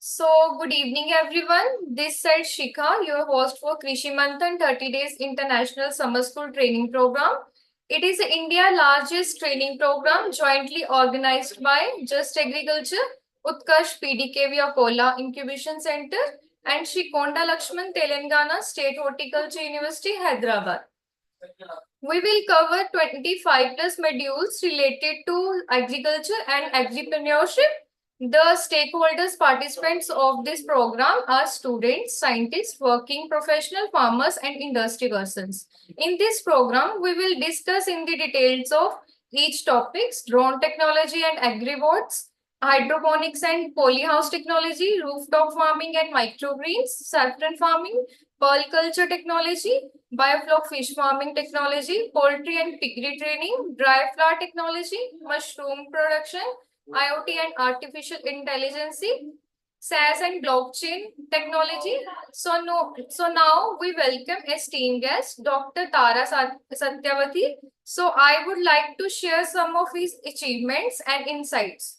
Good evening, everyone. This side Shikha, your host for Krishi Manthan 30 Days International Summer School Training Program. It is India's largest training program jointly organized by Just Agriculture, Utkarsh PDKV Akola Incubation Center, and Shri Konda Lakshman Telangana State Horticulture University, Hyderabad. We will cover 25 plus modules related to agriculture and entrepreneurship. The stakeholders participants of this program are students, scientists, working professional farmers and industry persons. In this program, we will discuss in the details of each topics, drone technology and agri-bots, hydroponics and polyhouse technology, rooftop farming and microgreens, saffron farming, pearl culture technology, biofloc fish farming technology, poultry and piggery training, dry flower technology, mushroom production, IoT and artificial intelligence, SaaS and blockchain technology. So now we welcome esteemed guest, Dr. Tara Satyavati. So I would like to share some of his achievements and insights.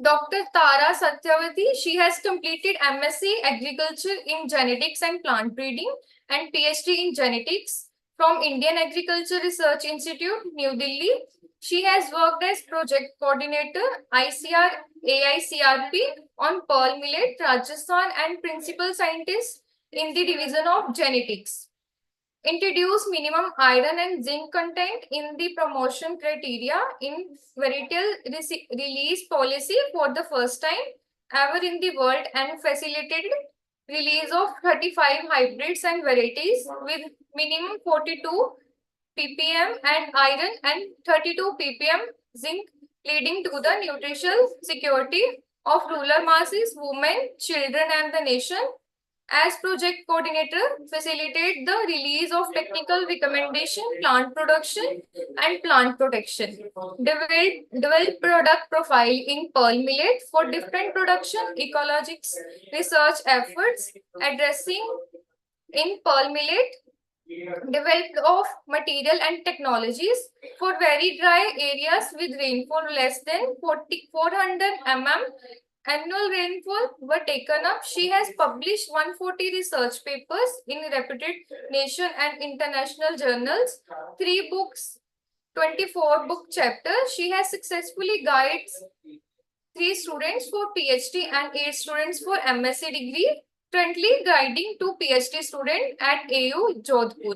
Dr. Tara Satyavati, she has completed MSc Agriculture in Genetics and Plant Breeding and PhD in Genetics from Indian Agriculture Research Institute, New Delhi. She has worked as project coordinator, ICR, AICRP on pearl millet, Rajasthan, and principal scientist in the division of genetics. Introduce minimum iron and zinc content in the promotion criteria in varietal release policy for the first time ever in the world and facilitated release of 35 hybrids and varieties with minimum 42 ppm and iron and 32 ppm zinc, leading to the nutritional security of rural masses, women, children, and the nation. As project coordinator, facilitate the release of technical recommendation, plant production, and plant protection. Develop product profile in pearl millet for different production ecologics research efforts addressing in pearl millet. Developed of material and technologies for very dry areas with rainfall less than 400 mm annual rainfall were taken up. She has published 140 research papers in reputed nation and international journals, 3 books, 24 book chapters. She has successfully guided 3 students for PhD and 8 students for MSc degree, currently guiding 2 PhD students at AU Jodhpur.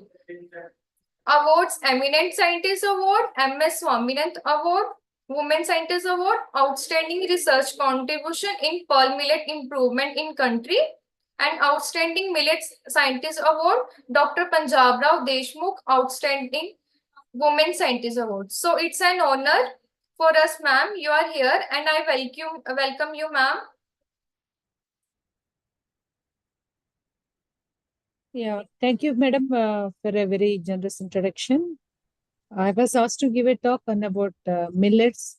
Awards: Eminent Scientist Award, MS Swaminathan Award, Women Scientist Award, Outstanding Research Contribution in Pearl Millet Improvement in Country, and Outstanding Millet Scientist Award, Dr. Punjab Rao Deshmukh Outstanding Women Scientist Award. So it's an honor for us, ma'am. You are here, and I welcome you, ma'am. Yeah, thank you, madam, for a very generous introduction. I was asked to give a talk on about millets,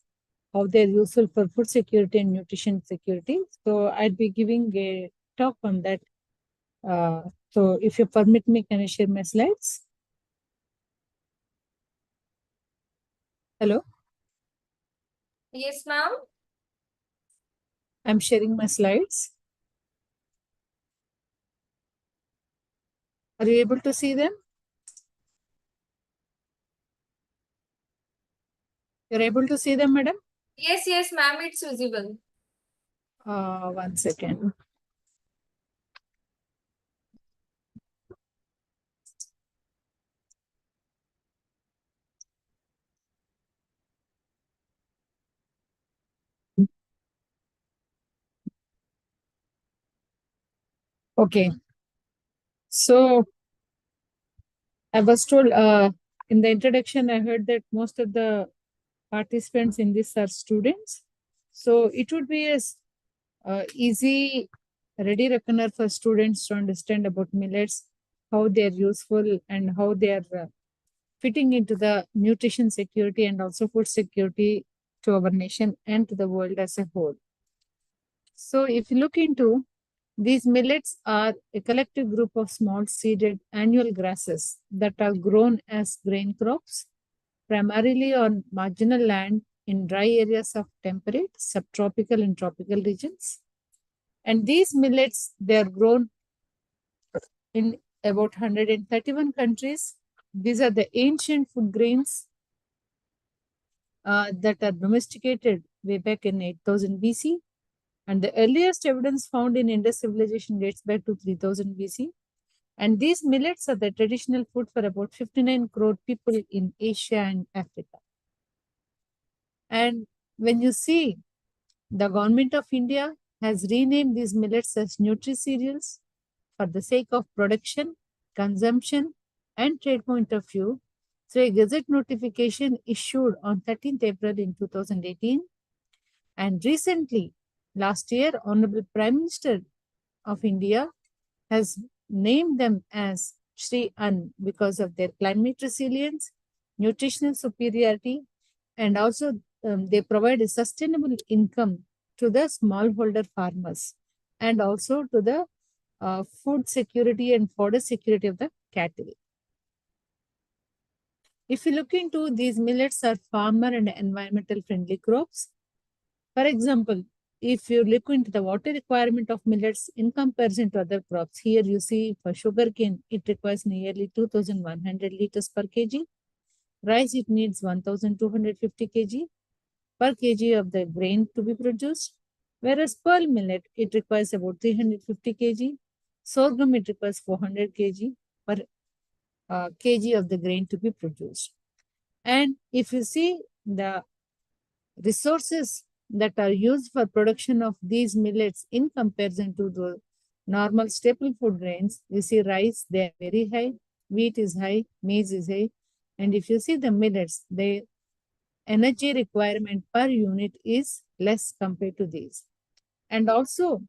how they're useful for food security and nutrition security. So I'd be giving a talk on that. So if you permit me, can I share my slides? Hello? Yes, ma'am. I'm sharing my slides. Are you able to see them? You're able to see them, madam? Yes, ma'am. It's visible. 1 second. Okay. So I was told in the introduction, I heard that most of the participants in this are students. So it would be a easy, ready reckoner for students to understand about millets, how they are useful and how they are fitting into the nutrition security and also food security to our nation and to the world as a whole. So if you look into these millets are a collective group of small seeded annual grasses that are grown as grain crops primarily on marginal land in dry areas of temperate, subtropical, and tropical regions. And these millets, they are grown in about 131 countries. These are the ancient food grains that are domesticated way back in 8000 BC. And the earliest evidence found in Indus civilization dates back to 3000 BC. And these millets are the traditional food for about 59 crore people in Asia and Africa. And when you see, the government of India has renamed these millets as nutri cereals for the sake of production, consumption, and trade point of view through a gazette notification issued on 13th April in 2018. And recently, last year, Honorable Prime Minister of India has named them as Shri Ann because of their climate resilience, nutritional superiority, and also they provide a sustainable income to the smallholder farmers and also to the food security and fodder security of the cattle. If you look into these millets are farmer and environmental friendly crops. For example, if you look into the water requirement of millets in comparison to other crops, here you see for sugarcane, it requires nearly 2,100 liters per kg. Rice, it needs 1,250 kg per kg of the grain to be produced. Whereas pearl millet, it requires about 350 kg. Sorghum, it requires 400 kg per kg of the grain to be produced. And if you see the resources that are used for production of these millets in comparison to the normal staple food grains, you see rice, they are very high, wheat is high, maize is high. And if you see the millets, the energy requirement per unit is less compared to these. And also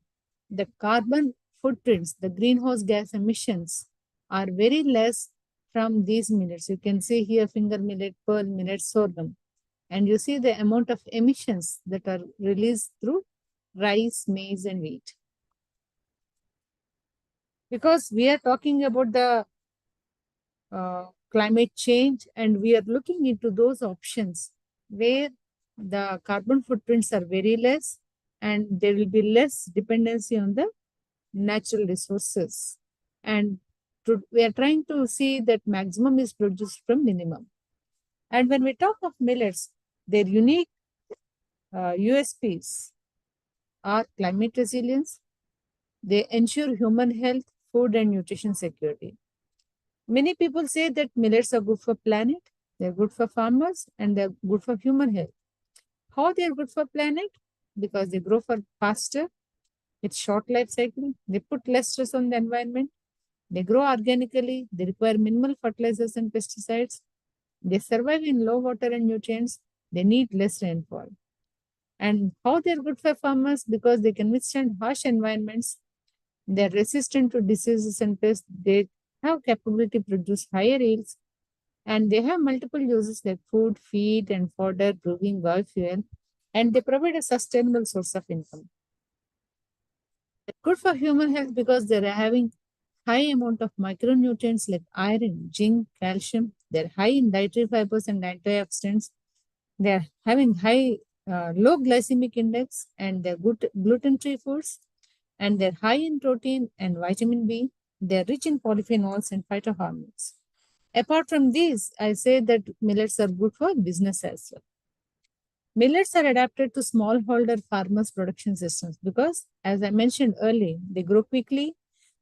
the carbon footprints, the greenhouse gas emissions are very less from these millets. You can see here finger millet, pearl millet, sorghum. And you see the amount of emissions that are released through rice, maize, and wheat. Because we are talking about the climate change and we are looking into those options where the carbon footprints are very less and there will be less dependency on the natural resources. And we are trying to see that maximum is produced from minimum. And when we talk of millets, their unique USPs are climate resilience. They ensure human health, food and nutrition security. Many people say that millets are good for planet, they're good for farmers, and they're good for human health. How they're good for planet? Because they grow for faster, it's short life cycle, they put less stress on the environment, they grow organically, they require minimal fertilizers and pesticides, they survive in low water and nutrients, they need less rainfall. And how they're good for farmers? Because they can withstand harsh environments, they're resistant to diseases and pests, they have capability to produce higher yields, and they have multiple uses like food, feed, and fodder, brewing, biofuel, and they provide a sustainable source of income. They're good for human health because they're having high amount of micronutrients like iron, zinc, calcium. They're high in dietary fibers and antioxidants. They're having high low glycemic index and they're good gluten-free foods. And they're high in protein and vitamin B. They're rich in polyphenols and phytohormones. Apart from these, I say that millets are good for business as well. Millets are adapted to smallholder farmers' production systems because, as I mentioned earlier, they grow quickly,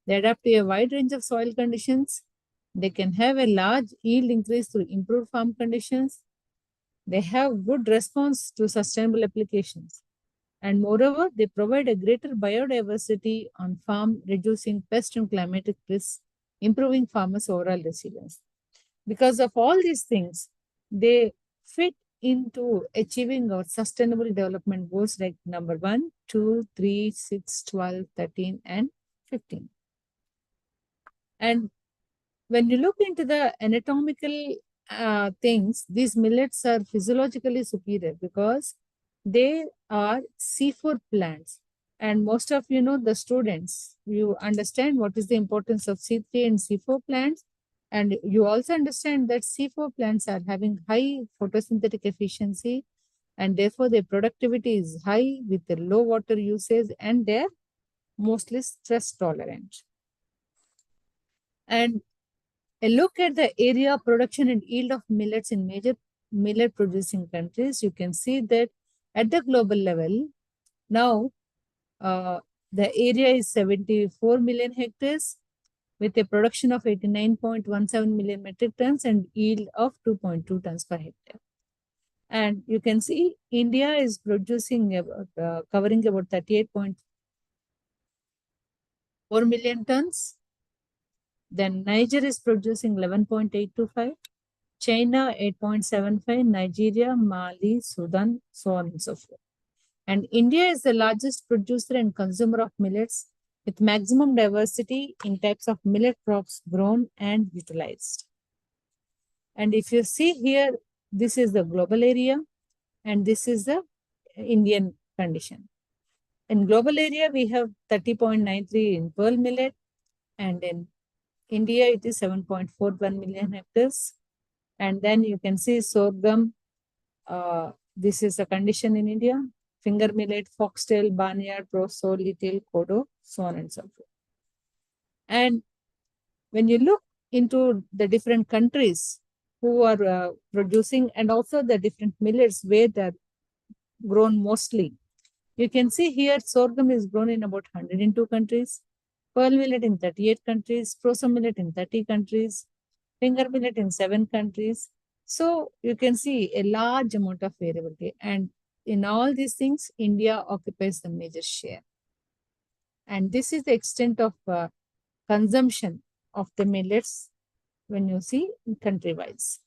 they adapt to a wide range of soil conditions, they can have a large yield increase through improved farm conditions, they have good response to sustainable applications. And moreover, they provide a greater biodiversity on farm, reducing pest and climatic risks, improving farmers' overall resilience. Because of all these things, they fit into achieving our sustainable development goals like number 1, 2, 3, 6, 12, 13, and 15. And when you look into the anatomical things, these millets are physiologically superior because they are C4 plants. And most of the students, you understand what is the importance of C3 and C4 plants. And you also understand that C4 plants are having high photosynthetic efficiency and therefore their productivity is high with the low water usage and their mostly stress tolerant. And a look at the area of production and yield of millets in major millet producing countries, you can see that at the global level, now the area is 74 million hectares with a production of 89.17 million metric tons and yield of 2.2 tons per hectare. And you can see India is producing about, covering about 38.4 million tons. Then Niger is producing 11.825, China 8.75, Nigeria, Mali, Sudan, so on and so forth. And India is the largest producer and consumer of millets with maximum diversity in types of millet crops grown and utilized. And if you see here, this is the global area and this is the Indian condition. In global area, we have 30.93 in pearl millet, and in India, it is 7.41 million hectares. And then you can see sorghum. This is a condition in India. Finger millet, foxtail, barnyard, proso, little, kodo, so on and so forth. And when you look into the different countries who are producing and also the different millets where they're grown mostly, you can see here sorghum is grown in about 102 countries, pearl millet in 38 countries, proso millet in 30 countries, finger millet in 7 countries. So you can see a large amount of variability. And in all these things, India occupies the major share. And this is the extent of consumption of the millets when you see country-wise.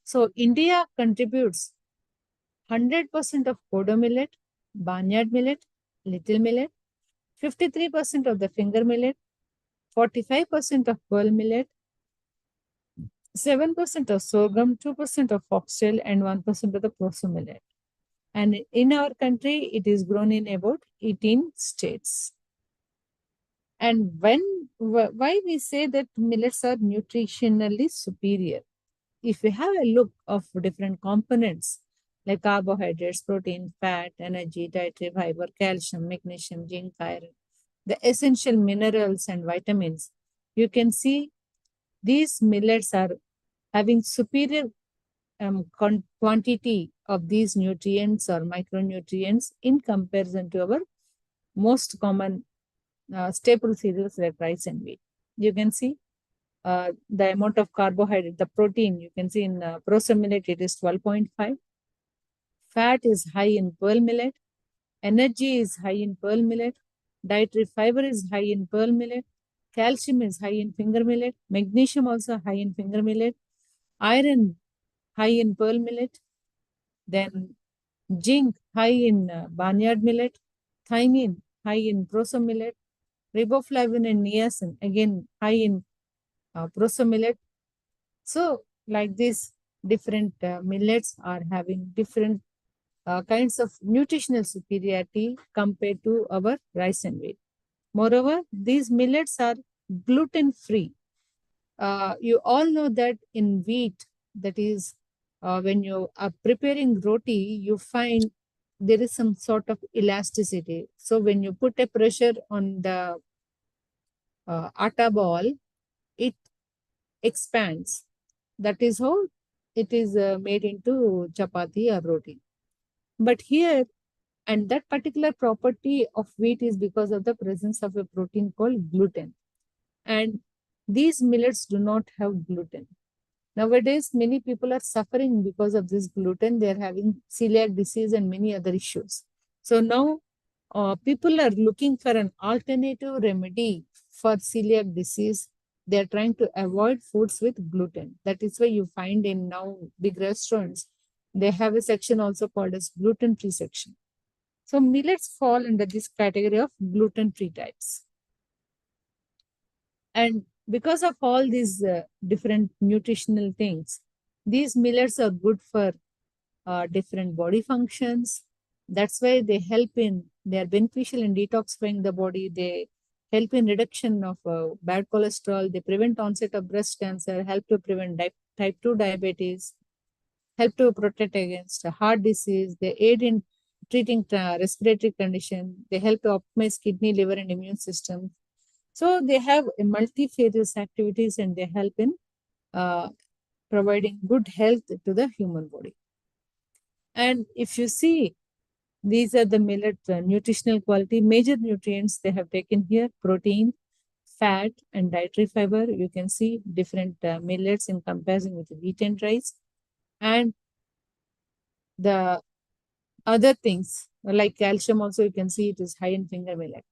So India contributes 100% of kodo millet, barnyard millet, little millet, 53% of the finger millet, 45% of pearl millet, 7% of sorghum, 2% of foxtail, and 1% of the proso millet. And in our country, it is grown in about 18 states. And why we say that millets are nutritionally superior? If we have a look of different components like carbohydrates, protein, fat, energy, dietary fiber, calcium, magnesium, zinc, iron, the essential minerals and vitamins, you can see these millets are having superior quantity of these nutrients or micronutrients in comparison to our most common staple cereals like rice and wheat. You can see the amount of carbohydrate, the protein, you can see in proso millet, it is 12.5. Fat is high in pearl millet. Energy is high in pearl millet. Dietary fiber is high in pearl millet. Calcium is high in finger millet. Magnesium also high in finger millet. Iron high in pearl millet. Then zinc high in barnyard millet. Thiamine high in proso millet. Riboflavin and niacin again high in proso millet. So like this, different millets are having different kinds of nutritional superiority compared to our rice and wheat. Moreover, these millets are gluten free. You all know that in wheat, that is, when you are preparing roti, you find there is some sort of elasticity. So when you put a pressure on the atta ball, it expands. That is how it is made into chapati or roti. But here, and that particular property of wheat is because of the presence of a protein called gluten. And these millets do not have gluten. Nowadays, many people are suffering because of this gluten. They are having celiac disease and many other issues. So now people are looking for an alternative remedy for celiac disease. They are trying to avoid foods with gluten. That is why you find in now big restaurants, they have a section also called as gluten-free section. So millets fall under this category of gluten-free types. And because of all these different nutritional things, these millets are good for different body functions. That's why they are beneficial in detoxifying the body. They help in reduction of bad cholesterol. They prevent onset of breast cancer, help to prevent type 2 diabetes, help to protect against heart disease. They aid in treating respiratory condition. They help to optimize kidney, liver, and immune system. So they have a multifarious activities and they help in uh, providing good health to the human body. And if you see, these are the millet nutritional quality, major nutrients they have taken here: protein, fat, and dietary fiber. You can see different millets in comparison with wheat and rice. And the other things like calcium also, you can see it is high in finger millet.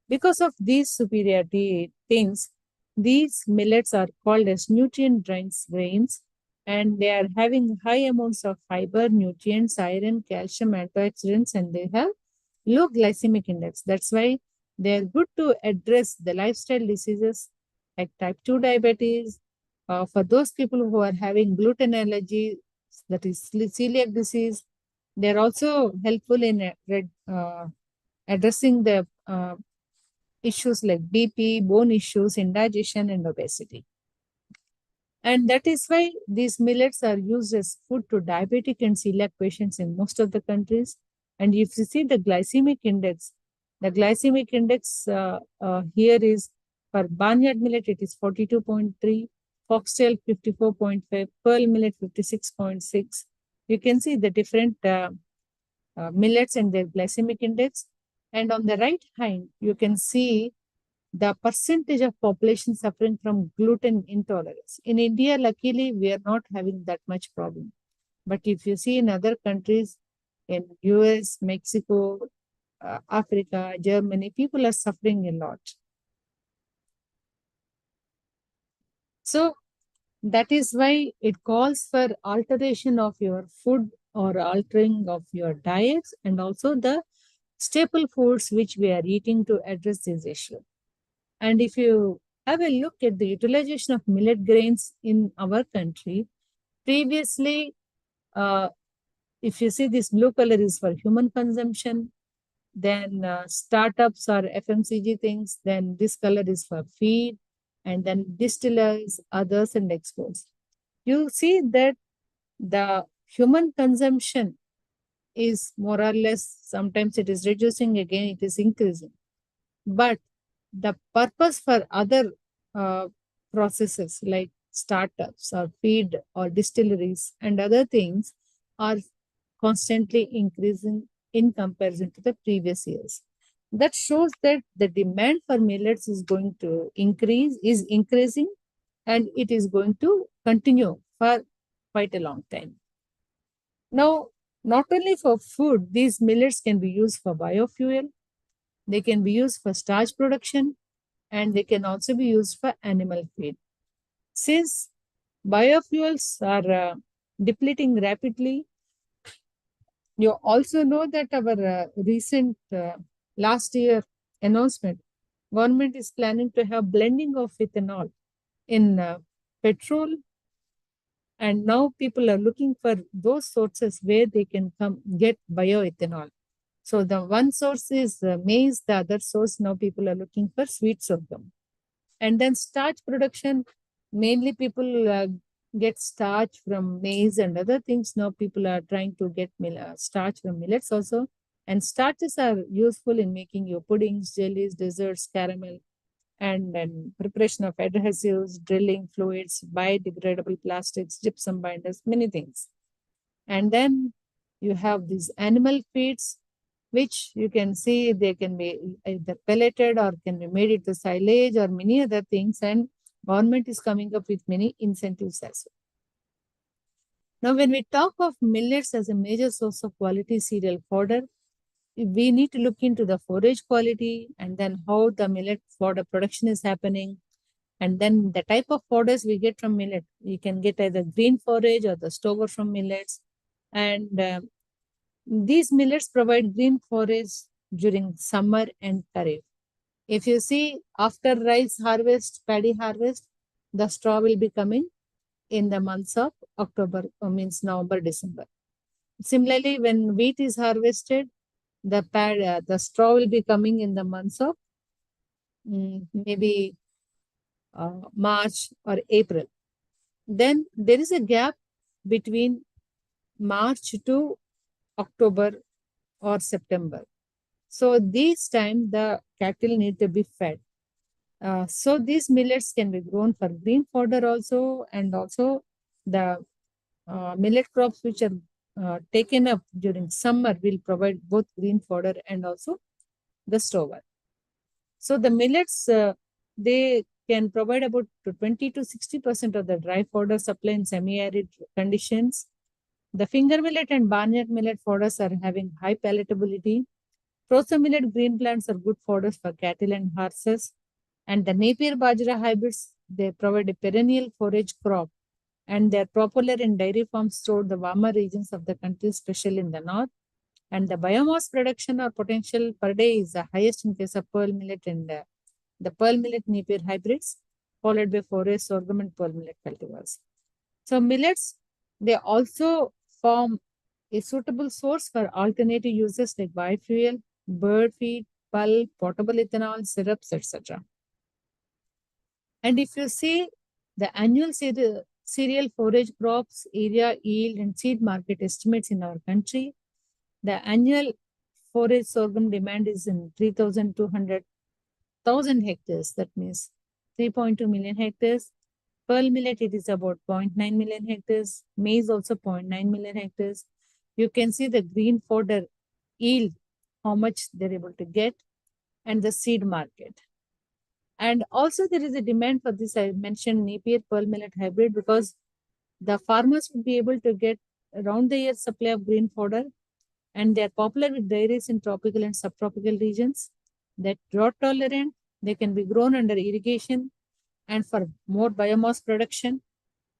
Because of these superiority things, these millets are called as nutrient-dense grains, and they are having high amounts of fiber, nutrients, iron, calcium, antioxidants, and they have low glycemic index. That's why they are good to address the lifestyle diseases like type 2 diabetes. For those people who are having gluten allergy, that is celiac disease, they're also helpful in addressing the issues like BP, bone issues, indigestion, and obesity. And that is why these millets are used as food to diabetic and celiac patients in most of the countries. And if you see the glycemic index here is for barnyard millet, it is 42.3, foxtail 54.5, pearl millet 56.6. You can see the different millets and their glycemic index. And on the right hand, you can see the percentage of population suffering from gluten intolerance. In India, luckily, we are not having that much problem. But if you see in other countries, in US, Mexico, Africa, Germany, people are suffering a lot. So that is why it calls for alteration of your food or altering of your diets and also the staple foods which we are eating to address this issue. And if you have a look at the utilization of millet grains in our country, previously, if you see this blue color is for human consumption, then startups or FMCG things, then this color is for feed, and then distillers, others, and exports. You see that the human consumption is more or less, sometimes it is reducing, again it is increasing. But the purpose for other uh, processes like startups or feed or distilleries and other things are constantly increasing in comparison to the previous years. That shows that the demand for millets is going to is increasing, and it is going to continue for quite a long time. Now, not only for food, these millets can be used for biofuel, they can be used for starch production, and they can also be used for animal feed. Since biofuels are depleting rapidly, you also know that our recent last year announcement, government is planning to have blending of ethanol in petrol, and now people are looking for those sources where they can come get bioethanol. So the one source is maize, the other source now people are looking for sweet sorghum. And then starch production, mainly people get starch from maize and other things. Now people are trying to get starch from millets also. And starches are useful in making your puddings, jellies, desserts, caramel, and preparation of adhesives, drilling fluids, biodegradable plastics, gypsum binders, many things. And then you have these animal feeds, which you can see they can be either pelleted or can be made into silage or many other things. And government is coming up with many incentives as well. Now, when we talk of millets as a major source of quality cereal fodder, we need to look into the forage quality and then how the millet fodder production is happening. And then the type of fodders we get from millet. You can get either green forage or the stover from millets. And these millets provide green forage during summer and kharif. If you see after rice harvest, paddy harvest, the straw will be coming in the months of October, means November, December. Similarly, when wheat is harvested, the straw will be coming in the months of maybe March or April. Then there is a gap between March to October or September. So this time the cattle need to be fed. So these millets can be grown for green fodder also, and also the millet crops which are taken up during summer will provide both green fodder and also the stover. So the millets, they can provide about 20 to 60% of the dry fodder supply in semi-arid conditions. The finger millet and barnyard millet fodders are having high palatability. Proso millet green plants are good fodders for cattle and horses. And the Napier Bajra hybrids, they provide a perennial forage crop, and they are popular in dairy farms throughout the warmer regions of the country, especially in the north. And the biomass production or potential per day is the highest in case of pearl millet and the pearl millet Napier hybrids, followed by forage sorghum and pearl millet cultivars. So millets, they also form a suitable source for alternative uses like biofuel, bird feed, pulp, potable ethanol, syrups, etc. And if you see the annual cereal forage crops, area, yield, and seed market estimates in our country, the annual forage sorghum demand is in 3,200,000 hectares. That means 3.2 million hectares. Pearl millet, it is about 0.9 million hectares. Maize also 0.9 million hectares. You can see the green fodder yield, how much they're able to get, and the seed market. And also there is a demand for this, I mentioned Napier pearl millet hybrid, because the farmers would be able to get around the year supply of green fodder, and they are popular with dairies in tropical and subtropical regions. They're drought tolerant, they can be grown under irrigation, and for more biomass production.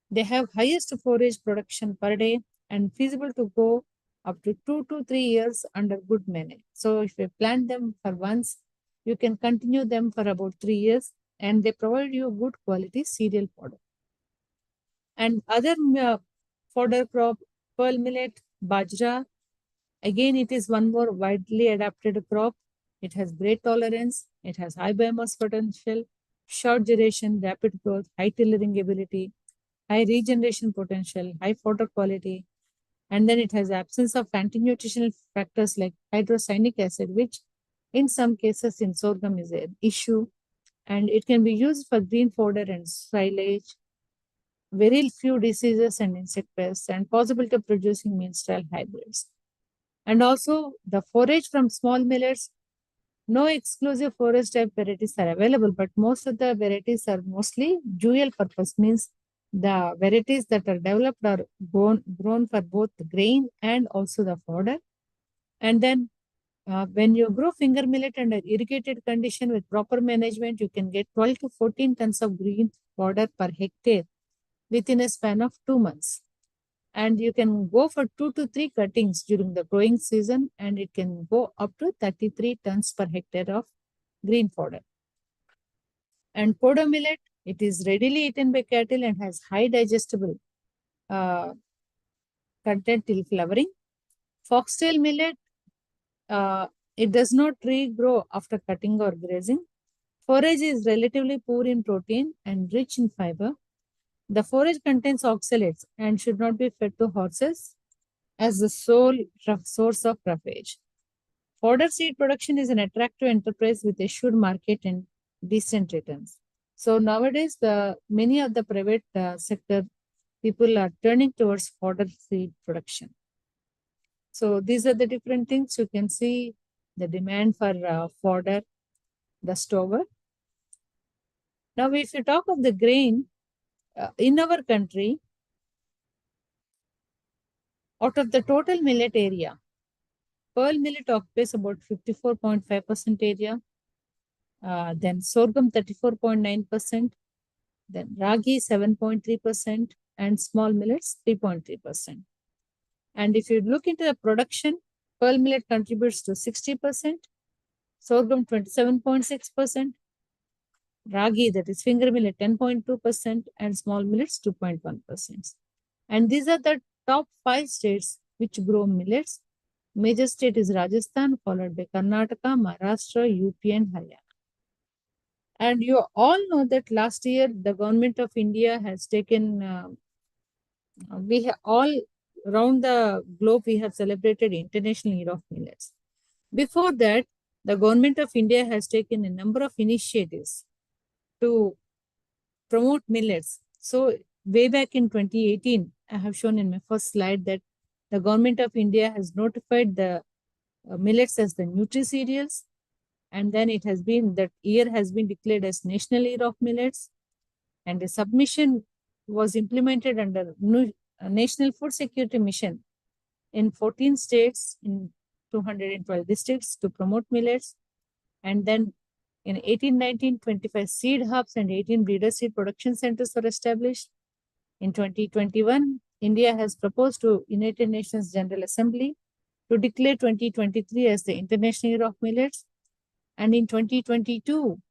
They have highest forage production per day and feasible to go up to 2 to 3 years under good management. So if you plant them for once, you can continue them for about 3 years, and they provide you good quality cereal fodder. And other fodder crop, pearl millet, bajra, again, it is one more widely adapted crop. It has great tolerance. It has high biomass potential, short duration, rapid growth, high tillering ability, high regeneration potential, high fodder quality. And then it has absence of anti-nutritional factors like hydrocyanic acid, which in some cases in sorghum is an issue. And it can be used for green fodder and silage, very few diseases and insect pests, and possibility of producing mean-style hybrids. And also the forage from small millets, no exclusive forage type varieties are available, but most of the varieties are mostly dual purpose, means the varieties that are developed are grown for both grain and also the fodder. And then when you grow finger millet under irrigated condition with proper management, you can get 12 to 14 tons of green fodder per hectare within a span of 2 months. And you can go for 2 to 3 cuttings during the growing season, and it can go up to 33 tons per hectare of green fodder. And podo millet, it is readily eaten by cattle and has high digestible content till flowering. Foxtail millet, it does not regrow after cutting or grazing. Forage is relatively poor in protein and rich in fiber. The forage contains oxalates and should not be fed to horses as the sole source of roughage. Fodder seed production is an attractive enterprise with assured market and decent returns. So nowadays, many of the private sector people are turning towards fodder seed production. So these are the different things. You can see the demand for fodder, the stover. Now, if you talk of the grain, in our country, out of the total millet area, pearl millet occupies about 54.5% area, then sorghum 34.9%, then ragi 7.3%, and small millets 3.3%. And if you look into the production, pearl millet contributes to 60%, sorghum 27.6%, ragi, that is finger millet 10.2%, and small millets 2.1%. And these are the top 5 states which grow millets. Major state is Rajasthan, followed by Karnataka, Maharashtra, UP, and Haryana. And you all know that last year the government of India has taken, we have all around the globe, we have celebrated International Year of Millets. Before that, the government of India has taken a number of initiatives to promote millets. So way back in 2018, I have shown in my first slide that the government of India has notified the millets as the nutri-cereals, and then it has been, that year has been declared as National Year of Millets, and the submission was implemented under National Food Security Mission in 14 states in 212 districts to promote millets. And then in 1819, 25 seed hubs and 18 breeder seed production centers were established. In 2021, India has proposed to United Nations General Assembly to declare 2023 as the International Year of Millets. And in 2022,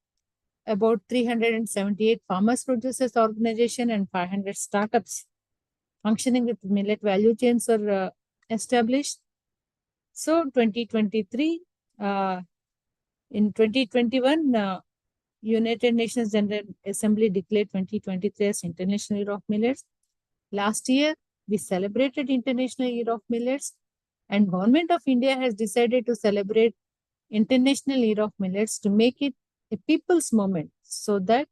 about 378 farmers producers organization and 500 startups functioning with millet value chains are established. So 2023, in 2021, United Nations General Assembly declared 2023 as International Year of Millets. Last year, we celebrated International Year of Millets, and Government of India has decided to celebrate International Year of Millets to make it a people's moment, so that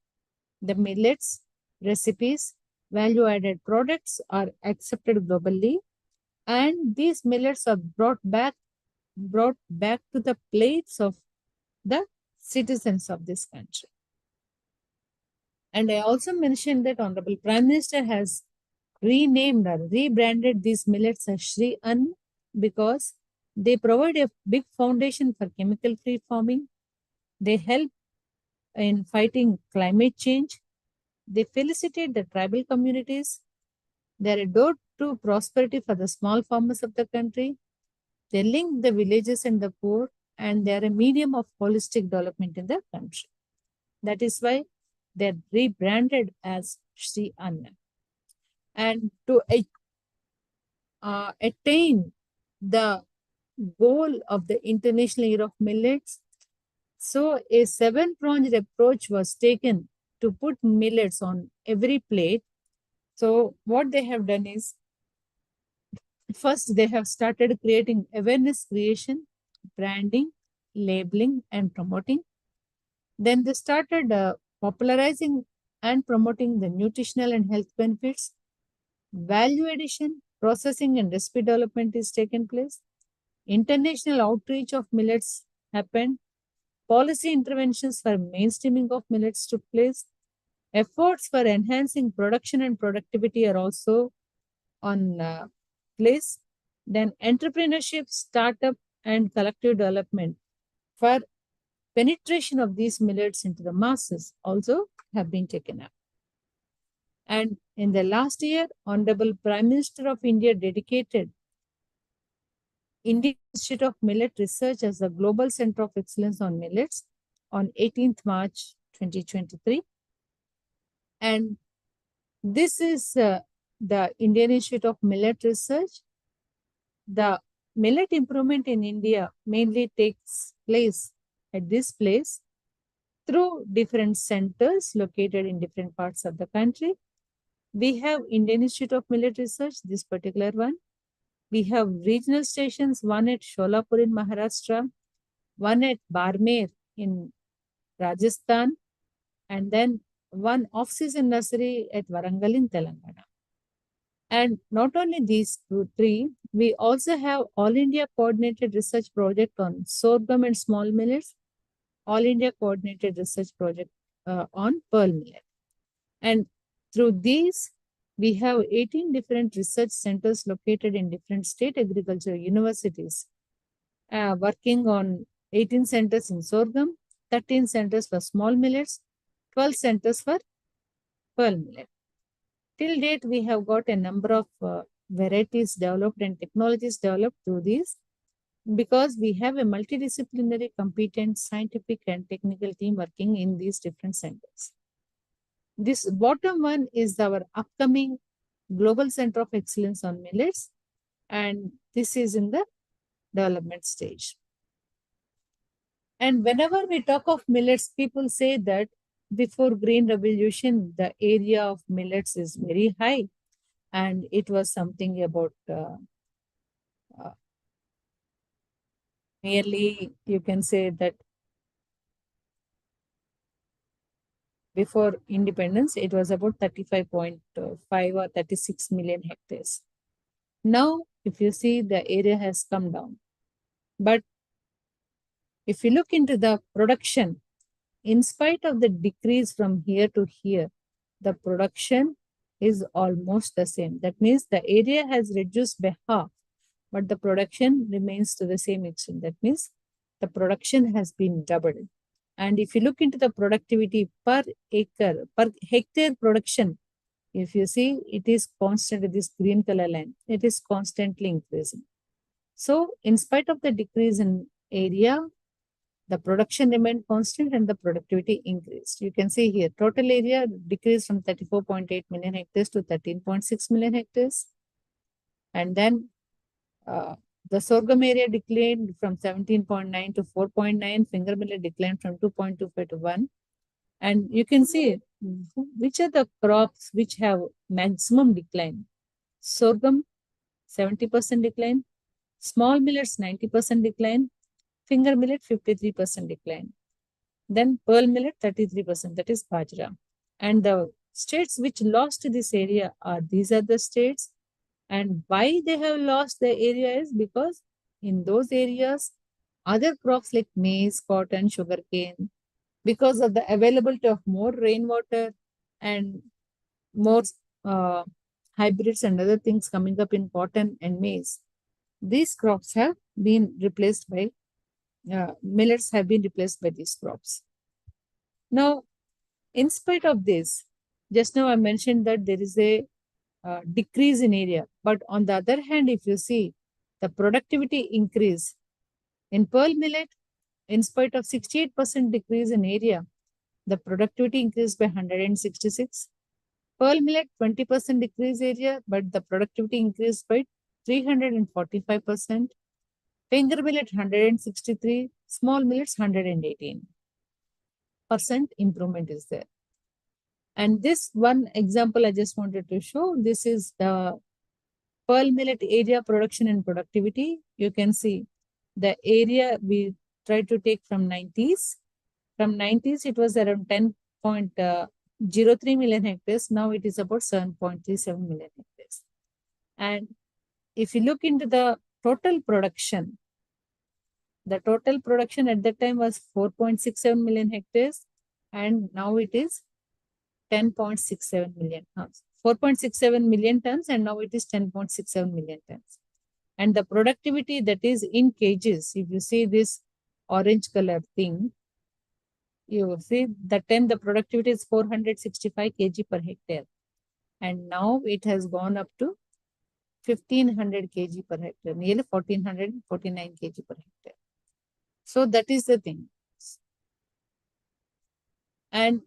the millets, recipes, value-added products are accepted globally, and these millets are brought back to the plates of the citizens of this country. And I also mentioned that Honorable Prime Minister has renamed or rebranded these millets as Shri Ann, because they provide a big foundation for chemical-free farming. They help in fighting climate change. They felicitate the tribal communities. They are a door to prosperity for the small farmers of the country. They link the villages and the poor, and they are a medium of holistic development in the country. That is why they are rebranded as Shri Anna. And to attain the goal of the International Year of Millets, so a 7-pronged approach was taken to put millets on every plate. So what they have done is, first they have started creating awareness creation, branding, labeling, and promoting. Then they started popularizing and promoting the nutritional and health benefits. Value addition, processing, and recipe development is taken place. International outreach of millets happened. Policy interventions for mainstreaming of millets took place. Efforts for enhancing production and productivity are also on place. Then entrepreneurship, startup, and collective development for penetration of these millets into the masses also have been taken up. And in the last year, Honorable Prime Minister of India dedicated Indian Institute of Millet Research as the Global Center of Excellence on Millets on 18th March 2023. And this is the Indian Institute of Millet Research. The millet improvement in India mainly takes place at this place through different centers located in different parts of the country. We have Indian Institute of Millet Research, this particular one. We have regional stations, one at Sholapur in Maharashtra, one at Barmer in Rajasthan, and then one off-season nursery at Warangal in Telangana. And not only these three, we also have All India Coordinated Research Project on sorghum and small millets, All India Coordinated Research Project on pearl millet. And through these, we have 18 different research centers located in different state agriculture universities, working on 18 centers in sorghum, 13 centers for small millets, 12 centers for pearl millet. Till date, we have got a number of varieties developed and technologies developed through these, because we have a multidisciplinary, competent, scientific, and technical team working in these different centers. This bottom one is our upcoming Global Center of Excellence on Millets, and this is in the development stage. And whenever we talk of millets, people say that before Green Revolution, the area of millets is very high, and it was something about Nearly, you can say that before independence, it was about 35.5 or 36 million hectares. Now, if you see, the area has come down. But if you look into the production, in spite of the decrease from here to here, the production is almost the same. That means the area has reduced by half, but the production remains to the same extent. That means the production has been doubled. And if you look into the productivity per acre, per hectare production, if you see, it is constant, this green color line, it is constantly increasing. So in spite of the decrease in area, the production remained constant and the productivity increased. You can see here, total area decreased from 34.8 million hectares to 13.6 million hectares. And then the sorghum area declined from 17.9 to 4.9. Finger millet declined from 2.25 to 1. And you can see which are the crops which have maximum decline. Sorghum, 70% decline. Small millets, 90% decline. Finger millet, 53% decline. Then pearl millet, 33%, that is bajra. And the states which lost this area are, these are the states. And why they have lost the area is because in those areas, other crops like maize, cotton, sugarcane, because of the availability of more rainwater and more uh, hybrids and other things coming up in cotton and maize, these crops have been replaced by millets have been replaced by these crops. Now, in spite of this, just now I mentioned that there is a decrease in area, but on the other hand, if you see the productivity increase in pearl millet, in spite of 68% decrease in area, the productivity increased by 166. Pearl millet, 20% decrease area, but the productivity increased by 345%. Finger millet, 163. Small millets, 118% improvement is there. And this one example I just wanted to show, this is the pearl millet area production and productivity. You can see the area we tried to take from 90s. From 90s, it was around 10.03 million hectares. Now it is about 7.37 million hectares. And if you look into the total production, the total production at that time was 4.67 million hectares, and now it is 10.67 million tons. 4.67 million tons, and now it is 10.67 million tons. And the productivity, that is in kgs, if you see this orange color thing, you will see that time the productivity is 465 kg per hectare. And now it has gone up to 1500 kg per hectare, nearly 1449 kg per hectare. So that is the thing. And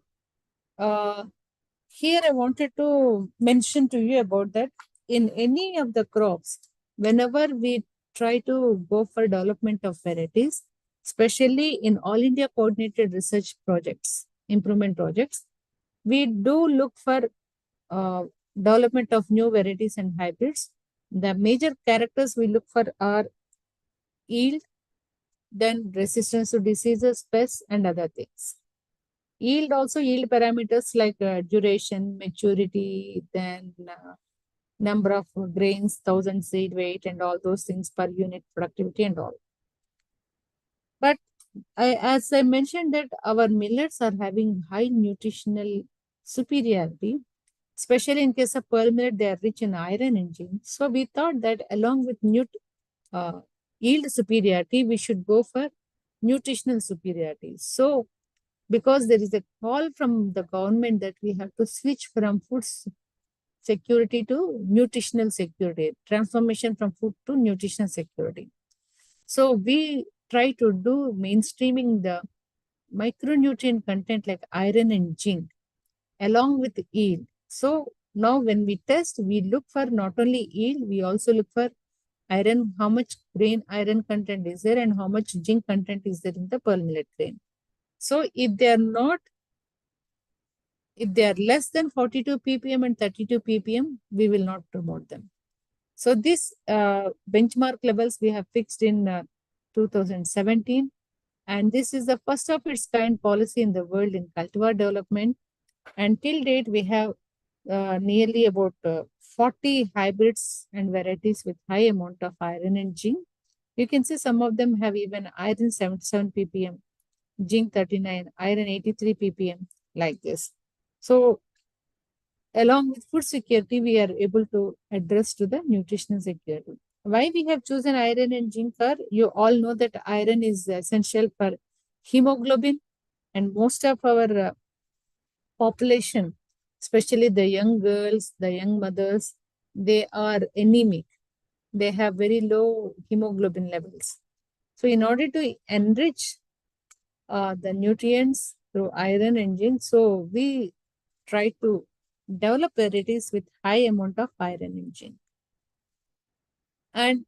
here I wanted to mention to you about that in any of the crops, whenever we try to go for development of varieties, especially in all India coordinated research projects, improvement projects, we do look for development of new varieties and hybrids. The major characters we look for are yield, then resistance to diseases, pests, and other things. Yield also, yield parameters like duration, maturity, then number of grains, 1000 seed weight, and all those things per unit productivity and all. But as I mentioned that our millets are having high nutritional superiority, especially in case of pearl millet, they are rich in iron and zinc. So we thought that along with yield superiority, we should go for nutritional superiority. So because there is a call from the government that we have to switch from food security to nutritional security, transformation from food to nutritional security. So we try to do mainstreaming the micronutrient content like iron and zinc along with yield. So now when we test, we look for not only yield, we also look for iron, how much grain iron content is there and how much zinc content is there in the pearl millet grain. So if they are less than 42 ppm and 32 ppm, we will not promote them. So this benchmark levels we have fixed in 2017. And this is the first of its kind policy in the world in cultivar development. And till date, we have nearly about 40 hybrids and varieties with high amount of iron and zinc. You can see some of them have even iron 77 ppm, zinc 39, iron 83 ppm, like this. So along with food security, we are able to address to the nutritional security. Why we have chosen iron and zinc are, you all know that iron is essential for hemoglobin, and most of our population, especially the young girls, the young mothers, they are anemic. They have very low hemoglobin levels. So in order to enrich the nutrients through iron and zinc, so we try to develop varieties with high amount of iron and zinc. And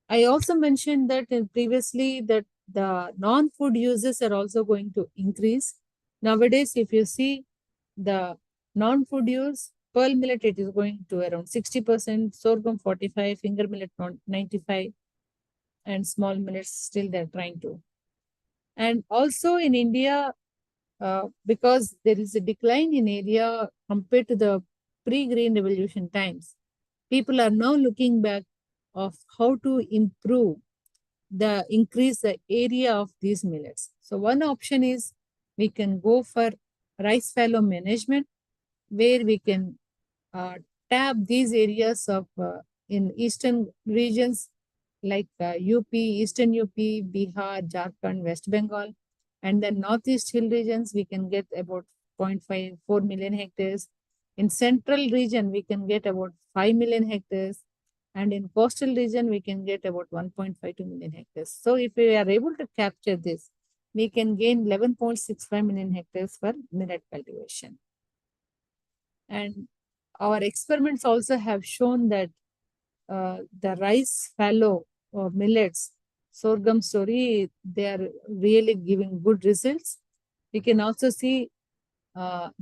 I also mentioned that previously that the non-food uses are also going to increase. Nowadays, if you see the non-food use, pearl millet, it is going to around 60%, sorghum 45, finger millet 95, and small millets still they're trying to. And also in India, because there is a decline in area compared to the pre-green revolution times, people are now looking back of how to improve increase the area of these millets. So one option is we can go for rice fallow management, where we can tap these areas of in eastern regions like UP, Eastern UP, Bihar, Jharkhand, West Bengal, and then Northeast Hill regions, we can get about 0.54 million hectares. In central region, we can get about 5 million hectares. And in coastal region, we can get about 1.52 million hectares. So if we are able to capture this, we can gain 11.65 million hectares for millet cultivation. And our experiments also have shown that the rice fallow or millets, sorghum story, they are really giving good results. We can also see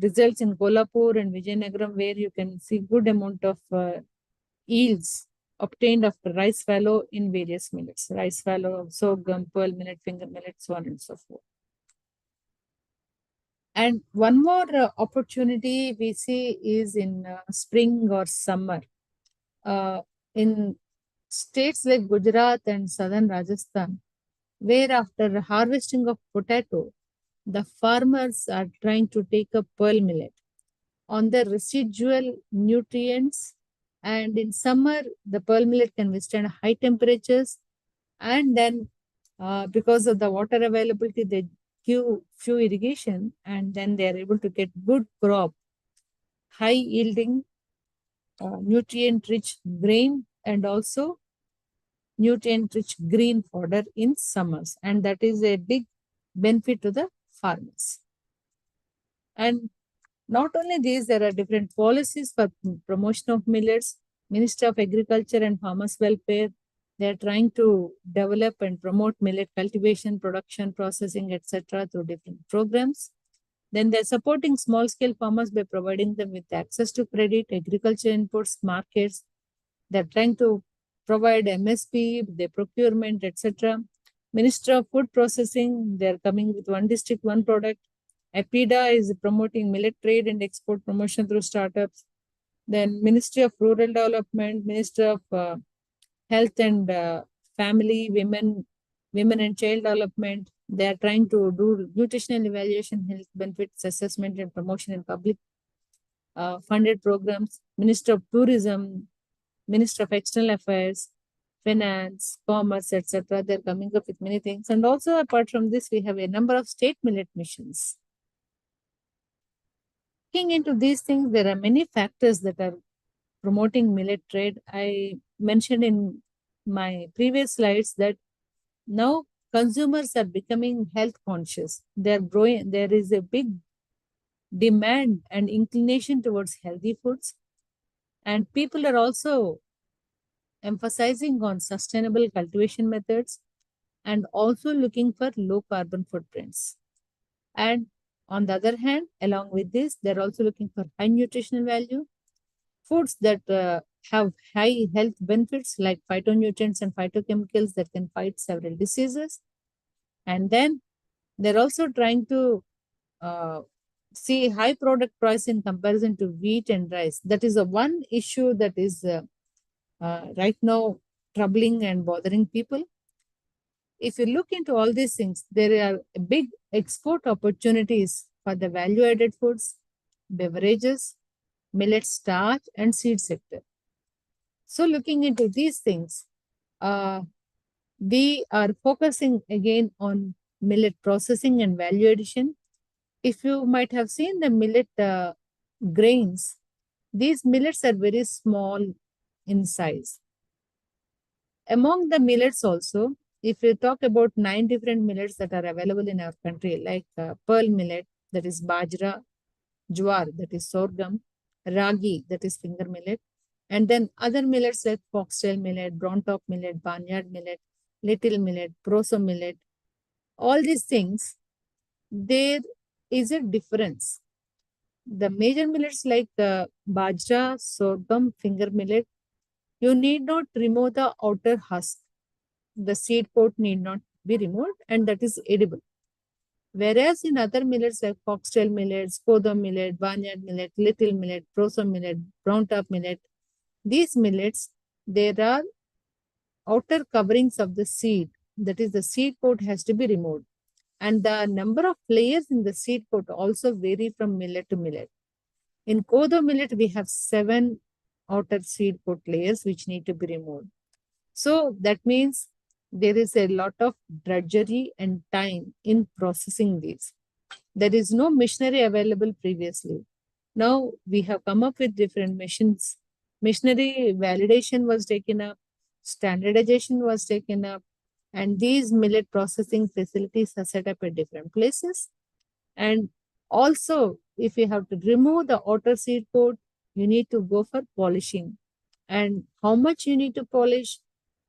results in Kolhapur and Vijayanagaram, where you can see good amount of yields obtained after rice fallow in various millets, rice fallow, sorghum, pearl millet, finger millet, so on and so forth. And one more opportunity we see is in spring or summer. In states like Gujarat and southern Rajasthan, where after harvesting of potato, the farmers are trying to take up pearl millet on the residual nutrients. And in summer, the pearl millet can withstand high temperatures. And then because of the water availability, they give few irrigation, and then they are able to get good crop, high yielding, nutrient rich grain, and also nutrient rich green fodder in summers. And that is a big benefit to the farmers. And not only these, there are different policies for promotion of millets. Ministry of Agriculture and Farmers Welfare, they are trying to develop and promote millet cultivation, production, processing, etc. through different programs. Then they're supporting small-scale farmers by providing them with access to credit, agriculture inputs, markets. They're trying to provide MSP, the procurement, etc. Ministry of Food Processing, they're coming with one district, one product. APIDA is promoting millet trade and export promotion through startups. Then Ministry of Rural Development, Ministry of Health and Family, Women and Child Development. They are trying to do nutritional evaluation, health benefits assessment and promotion in public funded programs. Ministry of Tourism, Ministry of External Affairs, Finance, Commerce, etc. They're coming up with many things. And also apart from this, we have a number of state millet missions. Looking into these things, there are many factors that are promoting millet trade. I mentioned in my previous slides that now consumers are becoming health conscious. They're growing. There is a big demand and inclination towards healthy foods. And people are also emphasizing on sustainable cultivation methods and also looking for low carbon footprints. And on the other hand, along with this, they're also looking for high nutritional value, foods that have high health benefits like phytonutrients and phytochemicals that can fight several diseases. And then they're also trying to uh, see high product price in comparison to wheat and rice. That is a one issue that is right now troubling and bothering people. If you look into all these things, there are big export opportunities for the value added foods, beverages, millet starch, and seed sector. So, looking into these things, uh, we are focusing again on millet processing and value addition. If you might have seen the millet grains, these millets are very small in size. Among the millets also, if you talk about 9 different millets that are available in our country, like pearl millet, that is bajra, jowar, that is sorghum, ragi, that is finger millet, and then other millets like foxtail millet, brown top millet, barnyard millet, little millet, proso millet, all these things, there is a difference. The major millets like bajra, sorghum, finger millet, you need not remove the outer husk. The seed coat need not be removed, and that is edible. Whereas in other millets like foxtail millets, kodam millet, barnyard millet, little millet, proso millet, brown top millet, these millets, there are outer coverings of the seed. That is, the seed coat has to be removed. And the number of layers in the seed coat also vary from millet to millet. In kodo millet, we have 7 outer seed coat layers which need to be removed. So that means there is a lot of drudgery and time in processing these. There is no machinery available previously. Now we have come up with different machines. Machinery validation was taken up, standardization was taken up, and these millet processing facilities are set up at different places. And also, if you have to remove the outer seed coat, you need to go for polishing. And how much you need to polish,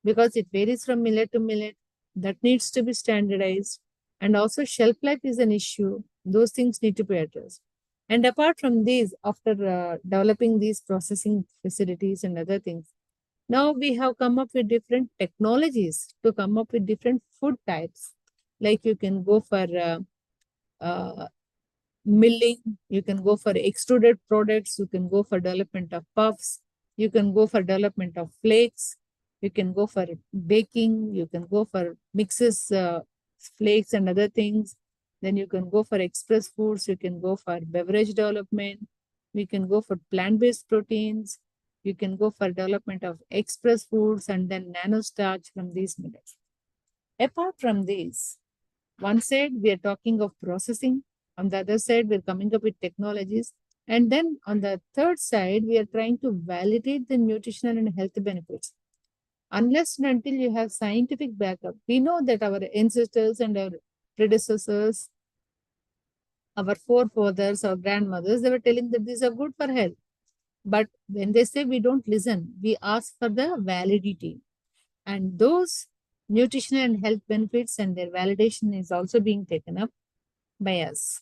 because it varies from millet to millet, that needs to be standardized. And also, shelf life is an issue. Those things need to be addressed. And apart from these, after developing these processing facilities and other things, now we have come up with different technologies to come up with different food types. Like you can go for uh, milling, you can go for extruded products, you can go for development of puffs, you can go for development of flakes, you can go for baking, you can go for mixes, flakes and other things. Then you can go for express foods, you can go for beverage development, you can go for plant-based proteins, you can go for development of express foods and then nano starch from these millets. Apart from these, one side we are talking of processing, on the other side we're coming up with technologies, and then on the third side we are trying to validate the nutritional and health benefits. Unless and until you have scientific backup, we know that our ancestors and our predecessors, our forefathers, our grandmothers, they were telling that these are good for health. But when they say we don't listen, we ask for the validity. And those nutritional and health benefits and their validation is also being taken up by us.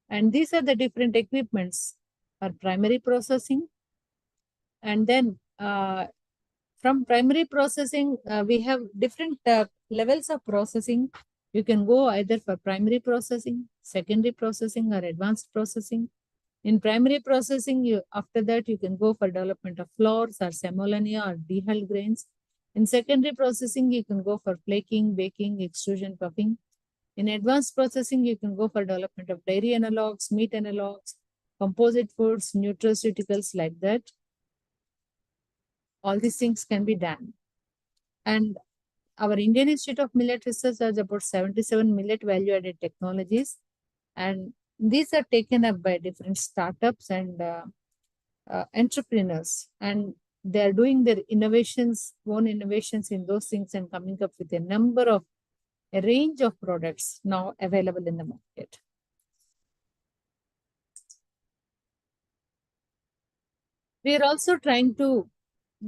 And these are the different equipments for primary processing. And then from primary processing, we have different levels of processing. You can go either for primary processing, secondary processing, or advanced processing. In primary processing, after that, you can go for development of flours or semolina or dehulled grains. In secondary processing, you can go for flaking, baking, extrusion, puffing. In advanced processing, you can go for development of dairy analogs, meat analogs, composite foods, nutraceuticals like that. All these things can be done. And our Indian Institute of Millet Research has about 77 millet value-added technologies. And these are taken up by different startups and entrepreneurs. And they are doing their innovations, own innovations in those things and coming up with a range of products now available in the market. We are also trying to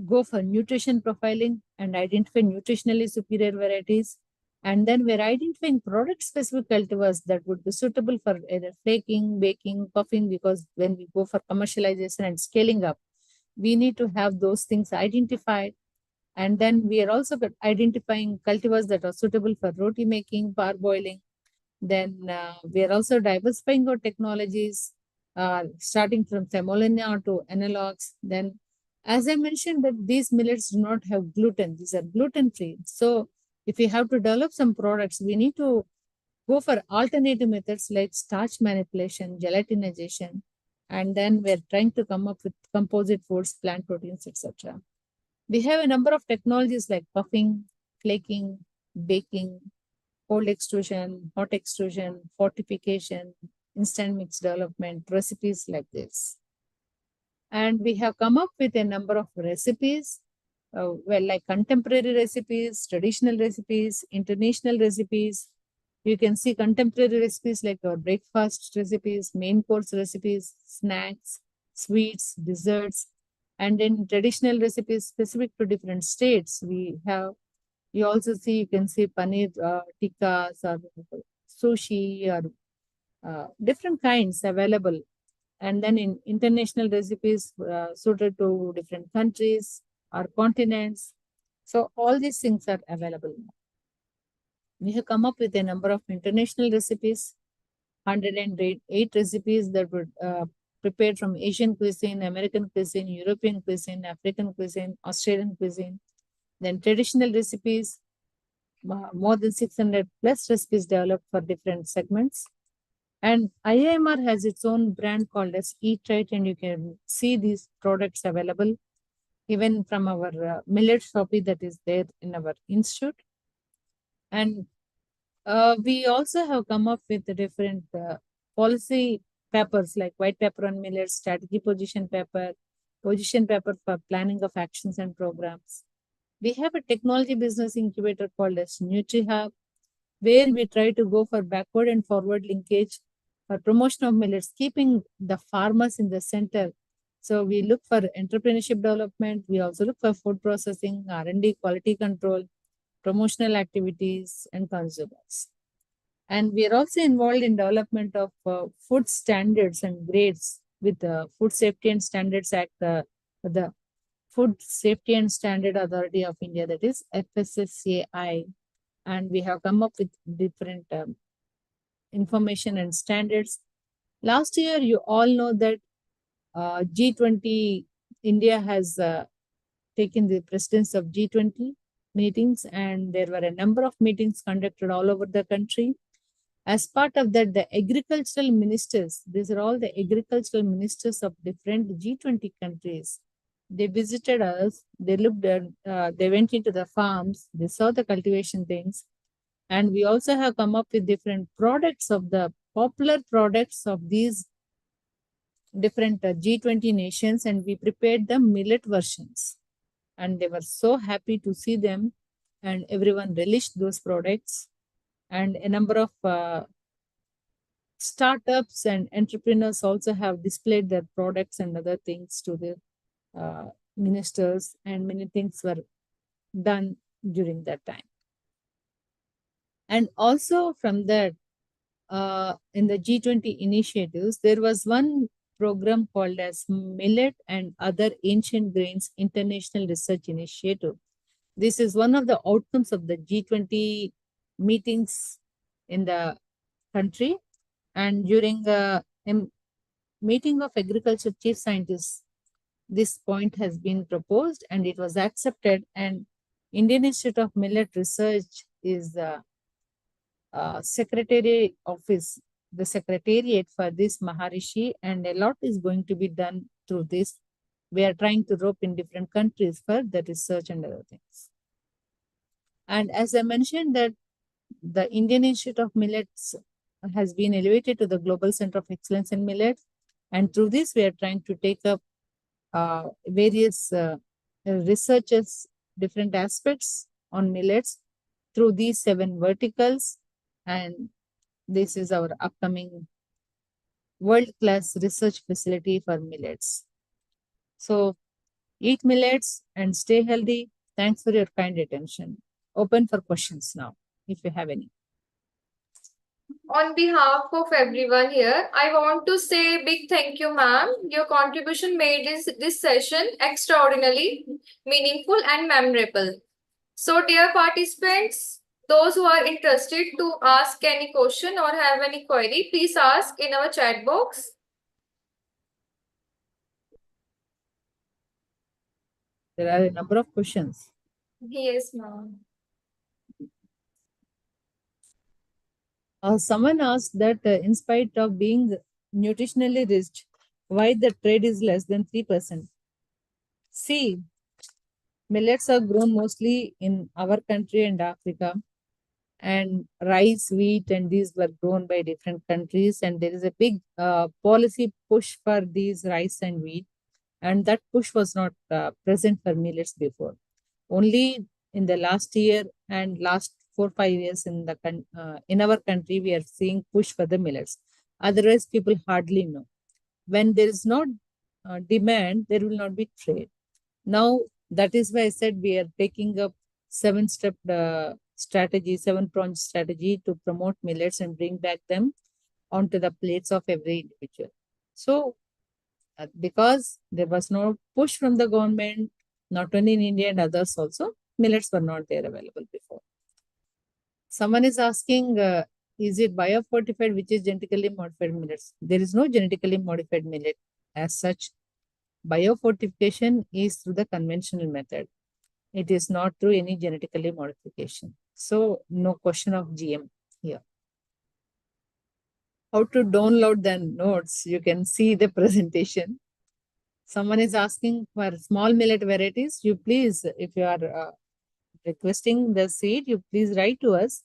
go for nutrition profiling and identify nutritionally superior varieties. And then we're identifying product specific cultivars that would be suitable for either flaking, baking, puffing, because when we go for commercialization and scaling up, we need to have those things identified. And then we are also identifying cultivars that are suitable for roti making, parboiling. Then we are also diversifying our technologies, starting from semolina to analogs. Then, as I mentioned, that these millets do not have gluten; these are gluten free. So, if we have to develop some products, we need to go for alternative methods like starch manipulation, gelatinization, and then we're trying to come up with composite foods, plant proteins, etc. We have a number of technologies like puffing, flaking, baking, cold extrusion, hot extrusion, fortification, instant mix development, recipes like this. And we have come up with a number of recipes, like contemporary recipes, traditional recipes, international recipes. You can see contemporary recipes like our breakfast recipes, main course recipes, snacks, sweets, desserts. And in traditional recipes specific to different states, you also see, you can see paneer tikkas or sushi or different kinds available. And then in international recipes suited to different countries or continents. So all these things are available. We have come up with a number of international recipes, 108 recipes that were prepared from Asian cuisine, American cuisine, European cuisine, African cuisine, Australian cuisine. Then traditional recipes, more than 600 plus recipes developed for different segments. And IIMR has its own brand called as Eat Right, and you can see these products available even from our millet shopee that is there in our institute. And we also have come up with the different policy papers like white paper on millets, strategy position paper for planning of actions and programs. We have a technology business incubator called as NutriHub, where we try to go for backward and forward linkage for promotion of millets, keeping the farmers in the center. So we look for entrepreneurship development. We also look for food processing, R&D, quality control, promotional activities, and consumers. And we are also involved in development of food standards and grades with the Food Safety and Standards Act, the Food Safety and Standard Authority of India, that is FSSAI. And we have come up with different information and standards. Last year, you all know that G20, India has taken the precedence of G20 meetings, and there were a number of meetings conducted all over the country. As part of that, the agricultural ministers, these are all the agricultural ministers of different G20 countries. They visited us, they looked at, they went into the farms, they saw the cultivation things. And we also have come up with different products of the popular products of these different G20 nations, and we prepared the millet versions. And they were so happy to see them, and everyone relished those products. And a number of startups and entrepreneurs also have displayed their products and other things to the ministers, and many things were done during that time. And also from that, in the G20 initiatives, there was one program called as Millet and Other Ancient Grains International Research Initiative. This is one of the outcomes of the G20 meetings in the country. And during a meeting of agriculture chief scientists, this point has been proposed and it was accepted. And Indian Institute of Millet Research is the secretary office, the secretariat for this Maharishi, and a lot is going to be done through this. We are trying to rope in different countries for the research and other things. And as I mentioned that the Indian Institute of Millets has been elevated to the Global Center of Excellence in Millets. And through this, we are trying to take up various researches, different aspects on millets through these 7 verticals. And this is our upcoming world-class research facility for millets. So eat millets and stay healthy. Thanks for your kind attention. Open for questions now, if you have any. On behalf of everyone here, I want to say big thank you, ma'am. Your contribution made this session extraordinarily meaningful and memorable. So, dear participants, those who are interested to ask any question or have any query, please ask in our chat box. There are a number of questions. Yes, ma'am. Someone asked that in spite of being nutritionally rich, why the trade is less than 3%? See, millets are grown mostly in our country and Africa, and rice, wheat, and these were grown by different countries. And there is a big policy push for these rice and wheat, and that push was not present for millets before. Only in the last year and last 4 5 years in our country we are seeing push for the millets. Otherwise, people hardly know. When there is no demand, there will not be trade. Now, that is why I said we are taking up 7 step strategy, 7 pronged strategy to promote millets and bring back them onto the plates of every individual. So, because there was no push from the government, not only in India and others also, millets were not there available before. Someone is asking, is it biofortified, which is genetically modified millets? There is no genetically modified millet as such. Biofortification is through the conventional method. It is not through any genetically modification. So no question of GM here. How to download the notes? You can see the presentation. Someone is asking for small millet varieties. You please, if you are requesting the seed, you please write to us.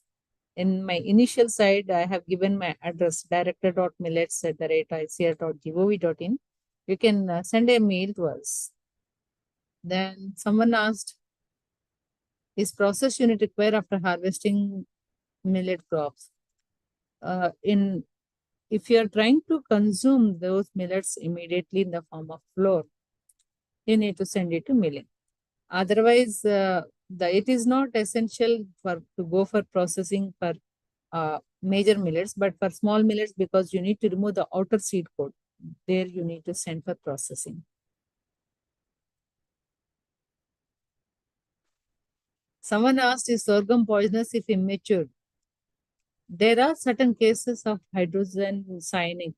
In my initial side, I have given my address, director.millets@icar.gov.in. You can send a mail to us. Then someone asked, is process unit required after harvesting millet crops? If you are trying to consume those millets immediately in the form of flour, you need to send it to milling. Otherwise, it is not essential to go for processing for major millets, but for small millets, because you need to remove the outer seed coat, there you need to send for processing. Someone asked, is sorghum poisonous if immature? There are certain cases of hydrocyanic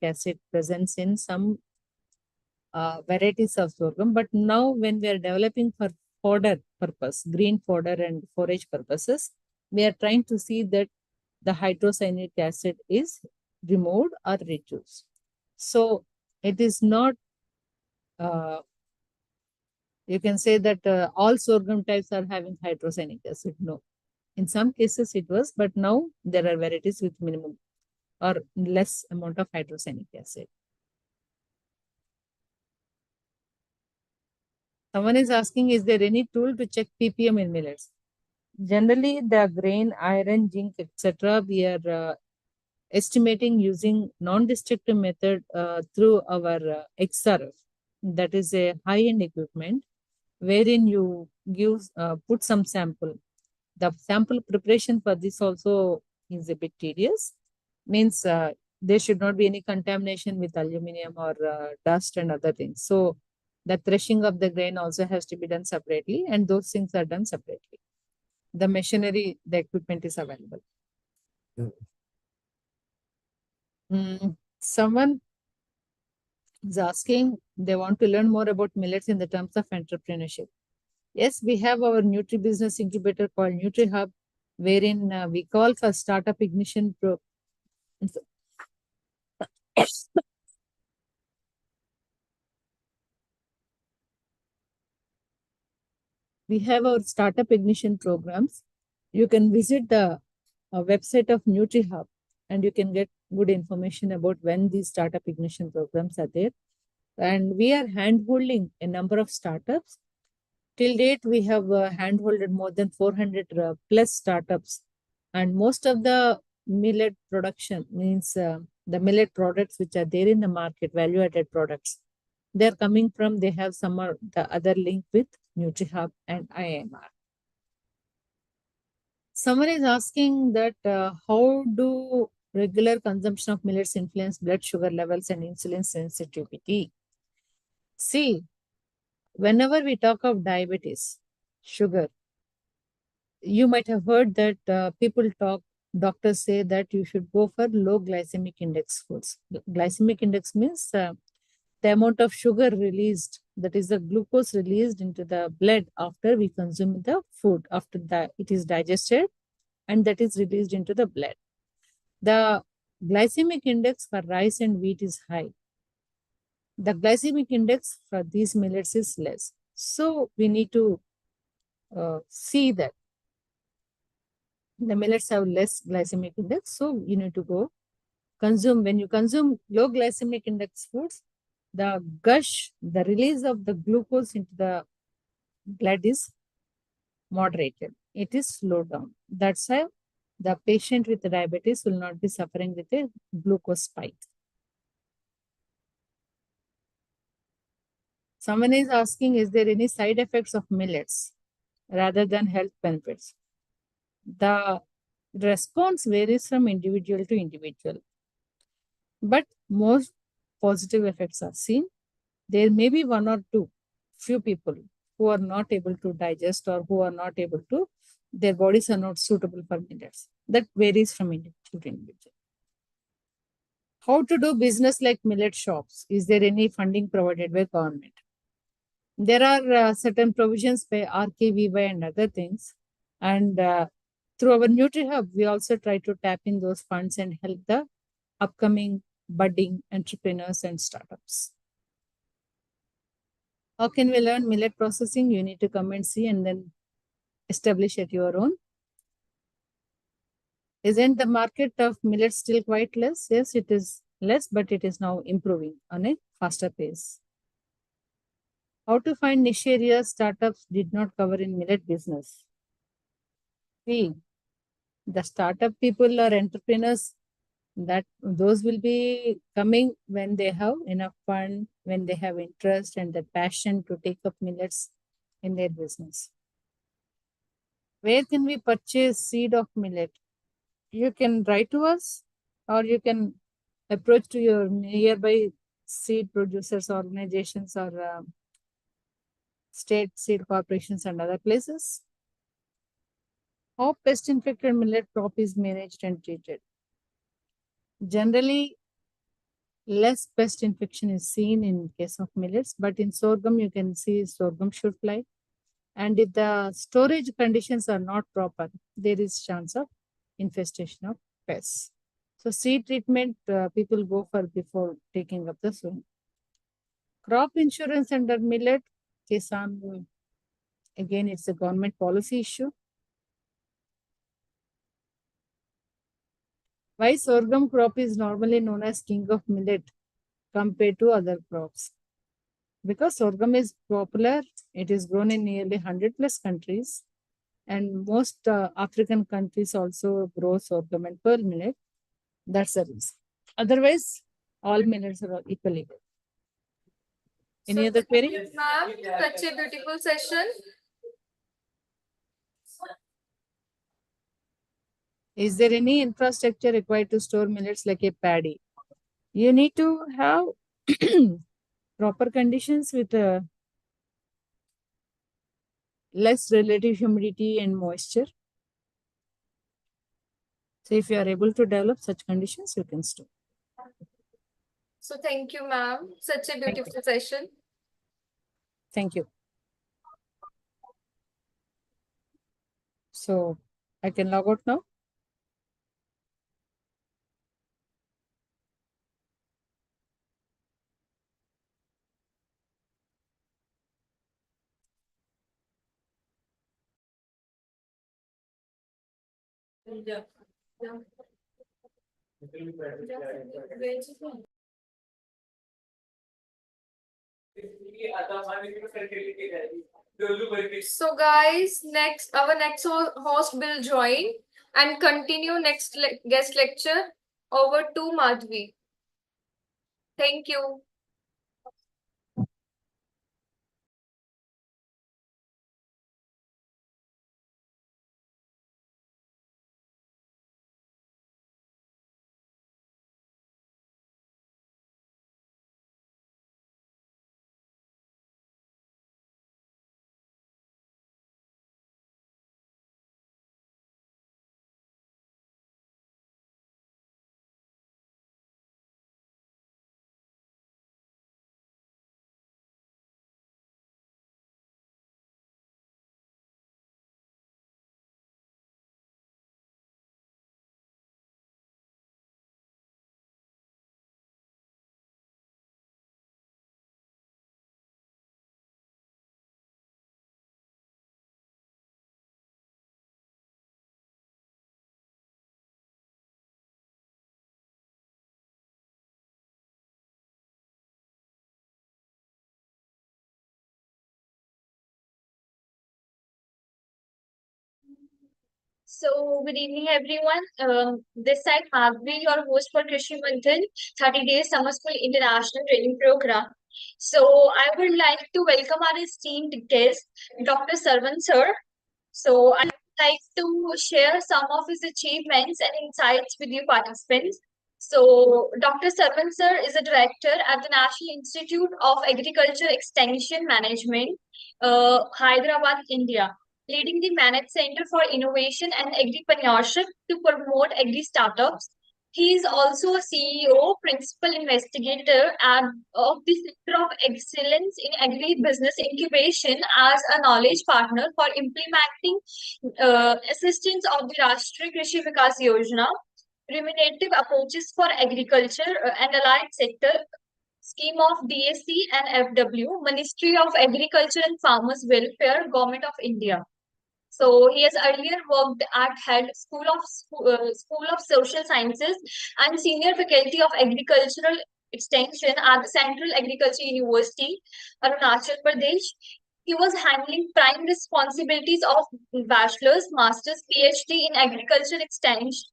acid presence in some varieties of sorghum, but now when we are developing for fodder purpose, green fodder and forage purposes, we are trying to see that the hydrocyanic acid is removed or reduced. So it is not, you can say that all sorghum types are having hydrocyanic acid. No. In some cases it was, but now there are varieties with minimum or less amount of hydrocyanic acid. Someone is asking, is there any tool to check ppm in millets? Generally, the grain, iron, zinc, etc., we are estimating using non-destructive method through our XRF. That is a high-end equipment wherein you put some sample. The sample preparation for this also is a bit tedious. Means there should not be any contamination with aluminum or dust and other things. So the threshing of the grain also has to be done separately, and those things are done separately. The machinery, the equipment is available. Someone is asking, they want to learn more about millets in the terms of entrepreneurship. Yes, we have our Nutri Business Incubator called Nutri Hub, wherein we call for startup ignition we have our startup ignition programs. You can visit the website of Nutri Hub and you can get good information about when these startup ignition programs are there. And we are handholding a number of startups. Till date, we have handholded more than 400 plus startups. And most of the millet production means the millet products which are there in the market, value-added products, they're coming from, they have some or the other link with NutriHub and IMR. Someone is asking that how do regular consumption of millets influence blood sugar levels and insulin sensitivity? See, whenever we talk of diabetes, sugar, you might have heard that doctors say that you should go for low glycemic index foods. Glycemic index means the amount of sugar released, that is the glucose released into the blood after we consume the food, after that it is digested and that is released into the blood. The glycemic index for rice and wheat is high. The glycemic index for these millets is less. So we need to see that the millets have less glycemic index. So you need to go consume. When you consume low glycemic index foods, the the release of the glucose into the blood is moderated. It is slowed down. That's why the patient with diabetes will not be suffering with a glucose spike. Someone is asking, is there any side effects of millets rather than health benefits? The response varies from individual to individual, but most positive effects are seen. There may be one or two, few people who are not able to digest or who are not able to, their bodies are not suitable for millets. That varies from individual to individual. How to do business like millet shops? Is there any funding provided by government? There are certain provisions by RKVY and other things. And through our NutriHub, we also try to tap in those funds and help the upcoming budding entrepreneurs and startups. How can we learn millet processing? You need to come and see and then establish at your own. Isn't the market of millet still quite less? Yes, it is less, but it is now improving on a faster pace. How to find niche areas startups did not cover in millet business? See, the startup people or entrepreneurs, that those will be coming when they have enough fund, when they have interest and the passion to take up millets in their business. Where can we purchase seed of millet? You can write to us or you can approach to your nearby seed producers organizations or state seed corporations and other places. How pest infected millet crop is managed and treated? Generally, less pest infection is seen in case of millets, but in sorghum, you can see sorghum should fly. And if the storage conditions are not proper, there is chance of infestation of pests. So seed treatment, people go for before taking up the sowing. Crop insurance under millet, Kisan, again, it's a government policy issue. Why sorghum crop is normally known as king of millet compared to other crops? Because sorghum is popular, it is grown in nearly 100 plus countries, and most African countries also grow sorghum and pearl millet. That's the reason. Otherwise, all millets are equally good. Any other query? Ma'am, such a beautiful session. Is there any infrastructure required to store millets like a paddy? You need to have proper conditions with less relative humidity and moisture. So if you are able to develop such conditions, you can store. So thank you, ma'am. Such a beautiful session. Thank you. So I can log out now. So guys, our next host will join and continue next guest lecture. Over to Madhvi. Thank you. So, good evening, everyone. This side Madhvi, your host for Krishi Manthan, 30 Days Summer School International Training Program. So, I would like to welcome our esteemed guest, Dr. Sarvan Sir. So, I'd like to share some of his achievements and insights with you participants. So, Dr. Sarvan Sir is a director at the National Institute of Agriculture Extension Management, Hyderabad, India, leading the Managed Center for Innovation and Agripreneurship to promote agri startups. He is also a CEO, principal investigator of the Center of Excellence in Agri Business Incubation as a knowledge partner for implementing assistance of the Rashtriya Krishi Vikas Yojana, remunerative approaches for agriculture and allied sector scheme of DAC and FW, Ministry of Agriculture and Farmers Welfare, Government of India. So he has earlier worked at head School of Social Sciences and Senior Faculty of Agricultural Extension at the Central Agriculture University, Arunachal Pradesh. He was handling prime responsibilities of bachelor's, master's, PhD in agriculture extension,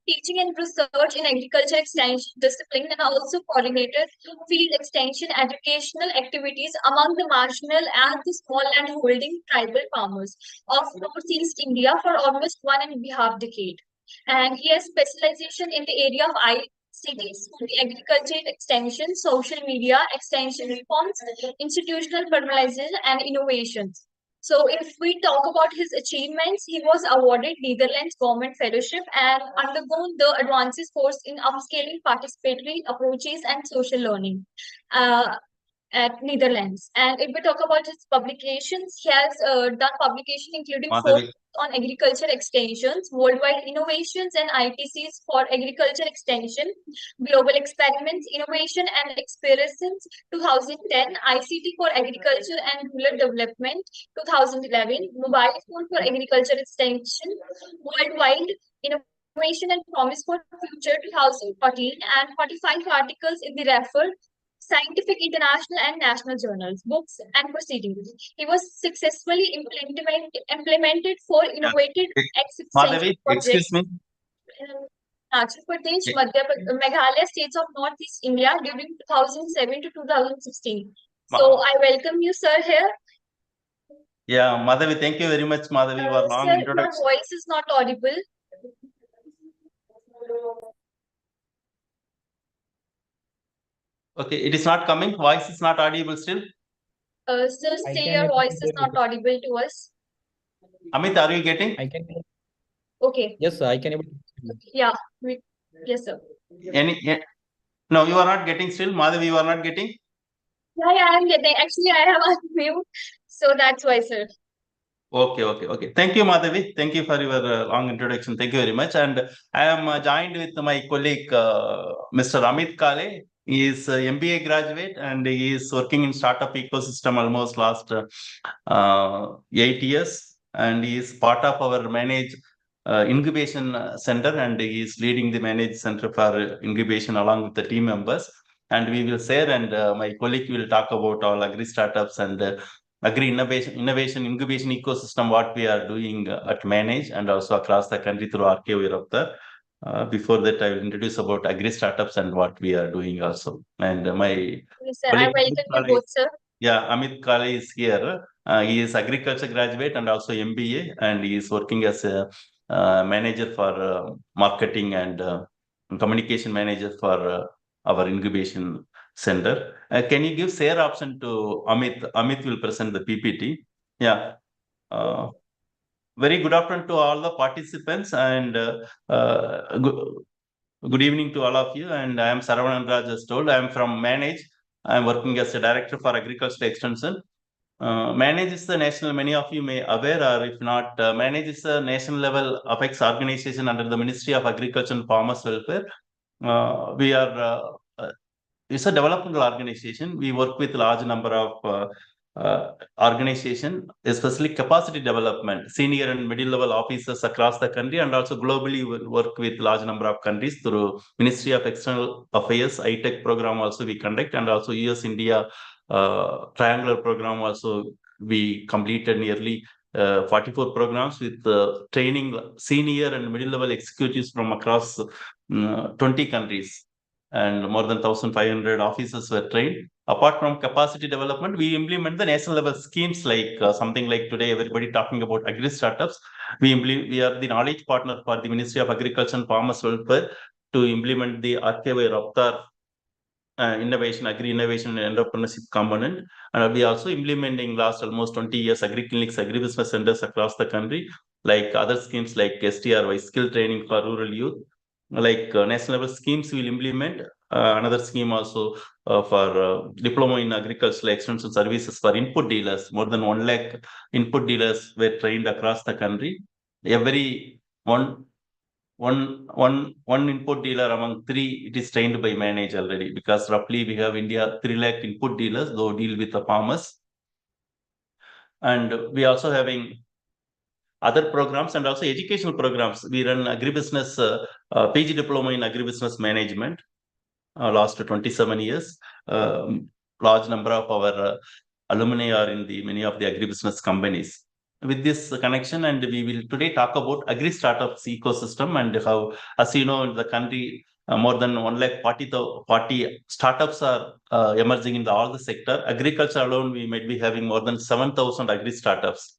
teaching and research in agriculture extension discipline, and also coordinated field extension educational activities among the marginal and the small land holding tribal farmers of Northeast India for almost 1.5 decade. And he has specialization in the area of ICTs, the agriculture extension, social media extension reforms, institutional formalization, and innovations. So, if we talk about his achievements, he was awarded Netherlands Government Fellowship and undergone the Advances course in upscaling participatory approaches and social learning. Uh, at Netherlands. And if we talk about his publications, he has done publication including four Madhavi, on agriculture extensions, worldwide innovations and ITCs for agriculture extension, global experiments, innovation and experiences 2010, ICT for agriculture and rural development 2011, mobile phone for agriculture extension, worldwide innovation and promise for future 2014, and 45 articles in the referred scientific international and national journals, books, and proceedings. He was successfully implemented for yeah. innovative Madhavi, extension excuse projects me. in Arunachal Pradesh, Eh, Meghalaya states of Northeast India during 2007 to 2016. So Ma- I welcome you, sir, here. Yeah, Madhavi, thank you very much, Madhavi, for long Sir, your introduction. voice is not audible. Okay, it is not coming. Voice is not audible still. Sir, still your voice is not audible to us. Amit, are you getting? I can. Okay. Yes, sir, I can. Yeah. Yes, sir. No, you are not getting still. Madhavi, you are not getting. Yeah, I am getting. Actually, I have unmute, so that's why, sir. Okay. Thank you, Madhavi. Thank you for your long introduction. Thank you very much. And I am joined with my colleague, Mr. Amit Kale. He is MBA graduate and he is working in startup ecosystem almost last 8 years. And he is part of our managed incubation center, and he is leading the managed center for incubation along with the team members. And we will share, and my colleague will talk about all agri startups and agri innovation incubation ecosystem, what we are doing at Manage and also across the country through RK of the. Before that, I will introduce about agri startups and what we are doing also. And my Yes, sir. I colleague, welcome you both, sir. yeah, Amit Kale is here. He is agriculture graduate and also MBA, and he is working as a manager for marketing and communication manager for our incubation center. Can you give share option to Amit? Amit will present the PPT. Yeah. Very good afternoon to all the participants, and good evening to all of you. And I am Saravanan Raj, as told. I am from Manage. I am working as a director for agricultural extension. Manage is the national, many of you may aware, or if not, Manage is the national level apex organization under the Ministry of Agriculture and Farmers Welfare. We are it's a developmental organization. We work with large number of organization, especially capacity development, senior and middle level officers across the country, and also globally we work with large number of countries through Ministry of External Affairs, ITech program also we conduct, and also US India triangular program also we completed nearly 44 programs with training senior and middle level executives from across 20 countries, and more than 1,500 officers were trained. Apart from capacity development, we implement the national level schemes like something like today everybody talking about agri startups. We are the knowledge partner for the Ministry of Agriculture and Farmers Welfare to implement the RKY Raptar innovation, agri innovation and entrepreneurship component. And we also implementing last almost 20 years agri-clinics, agri-business centers across the country, like other schemes like STRY, skill training for rural youth, like national level schemes we'll implement. Another scheme also for diploma in agricultural extension services for input dealers. More than 1 lakh input dealers were trained across the country. Every one input dealer among three, it is trained by Manage already, because roughly we have India 3 lakh input dealers though deal with the farmers. And we also having other programs and also educational programs. We run agribusiness PG diploma in agribusiness management last 27 years. Large number of our alumni are in the many of the agribusiness companies. With this connection, and we will today talk about agri startups ecosystem and how, as you know, in the country, more than 1 lakh 40 startups are emerging in all the sector. Agriculture alone, we might be having more than 7,000 agri startups.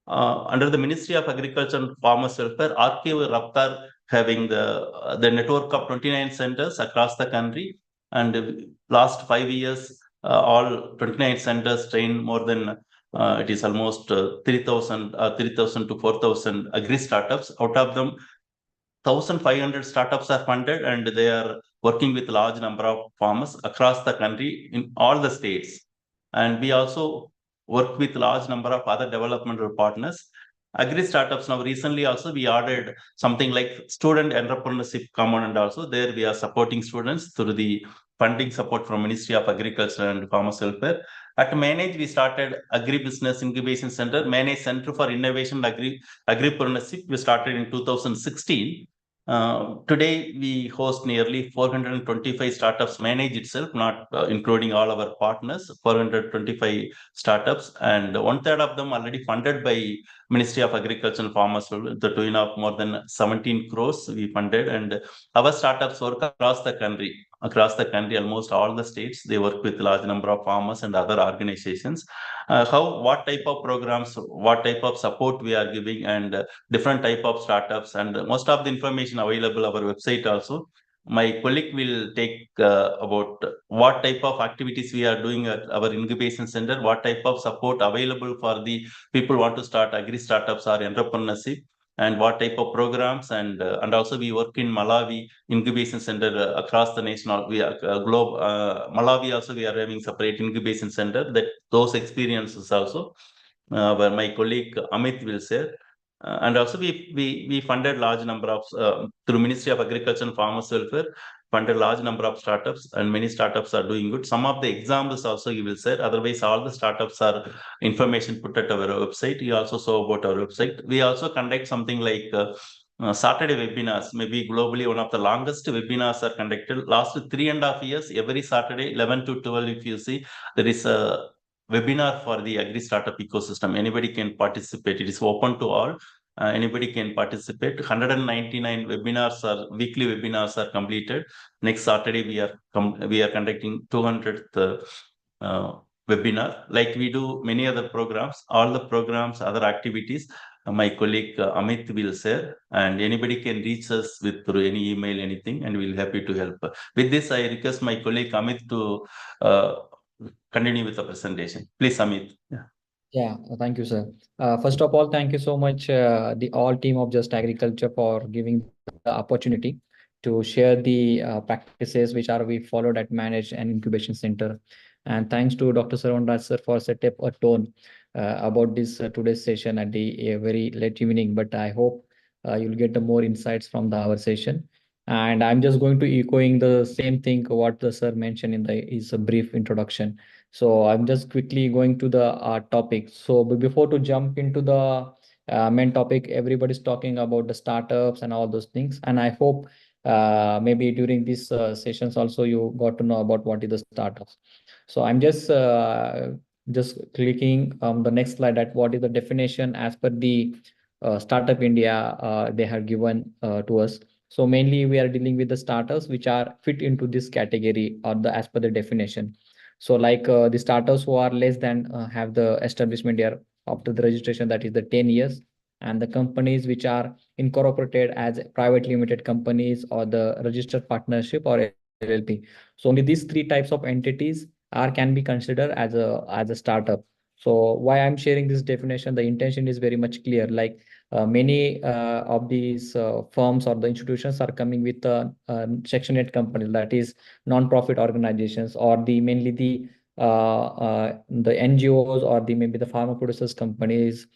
Under the Ministry of Agriculture and Farmers Welfare, RKO Raptar having the network of 29 centers across the country. And last 5 years, all 29 centers train more than it is almost 3,000 to 4,000 agri startups. Out of them, 1,500 startups are funded, and they are working with large number of farmers across the country in all the states. And we also work with large number of other developmental partners. Agri startups now recently also we added something like student entrepreneurship component also. There we are supporting students through the funding support from Ministry of Agriculture and Farmers Welfare. At Manage, we started Agri-Business Incubation Center, Manage Center for Innovation Agripreneurship. We started in 2016. Today, we host nearly 425 startups, Manage itself, not including all our partners, 425 startups, and 1/3 of them already funded by Ministry of Agriculture and Farmers, the tune of more than 17 crores we funded. And our startups work across the country, almost all the states. They work with large number of farmers and other organizations. What type of programs, what type of support we are giving, and different type of startups, and most of the information available our website also. My colleague will take about what type of activities we are doing at our incubation center, what type of support available for the people who want to start agri startups or entrepreneurship, and what type of programs. And also we work in Malawi incubation center across the nation. We are globe. Malawi also we are having separate incubation center. That those experiences also, where my colleague Amit will share. And also we funded large number of through Ministry of Agriculture and Farmers Welfare, funded large number of startups, and many startups are doing good. Some of the examples also you will share. Otherwise, all the startups are information put at our website. You also saw about our website. We also conduct something like Saturday webinars. Maybe globally one of the longest webinars are conducted. Last 3.5 years, every Saturday, 11 to 12, if you see, there is a webinar for the agri startup ecosystem. Anybody can participate. It is open to all. Anybody can participate. 199 webinars or weekly webinars are completed. Next Saturday we are conducting 200th webinar. Like we do many other programs, all the programs, other activities. My colleague Amit will share, and anybody can reach us with through any email, anything, and we'll happy to help. With this, I request my colleague Amit to continue with the presentation. Please, Amit. Yeah, thank you, sir. First of all, thank you so much, the all team of Just Agriculture, for giving the opportunity to share the practices which are we followed at Manage and Incubation Center. And thanks to Dr. Sarvanraj sir for set up a tone about this today's session at the very late evening. But I hope you'll get the more insights from our session. And I'm just going to echoing the same thing what the sir mentioned in his brief introduction. So I'm just quickly going to the topic. So before to jump into the main topic, everybody's talking about the startups and all those things. And I hope maybe during these sessions also you got to know about what is the startups. So I'm just just clicking the next slide at what is the definition as per the Startup India they have given to us. So mainly we are dealing with the startups which are fit into this category or the as per the definition. So like the startups who are less than have the establishment year after the registration, that is the 10 years, and the companies which are incorporated as private limited companies or the registered partnership or LLP. So only these three types of entities are can be considered as a startup. So why I'm sharing this definition, the intention is very much clear. Like many of these firms or the institutions are coming with Section 8 companies, that is non-profit organizations, or the mainly the NGOs or the maybe the pharma producers companies,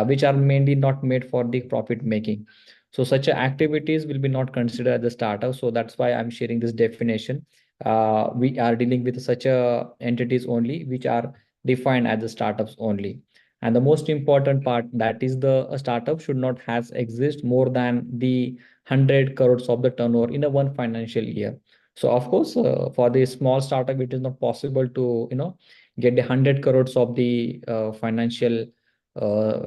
which are mainly not made for the profit making. So such activities will be not considered as a startup. So that's why I'm sharing this definition. We are dealing with such entities only which are defined as the startups only. And the most important part, that is the a startup should not has exist more than the 100 crores of the turnover in a one financial year. So of course, for the small startup, it is not possible to get the 100 crores of the financial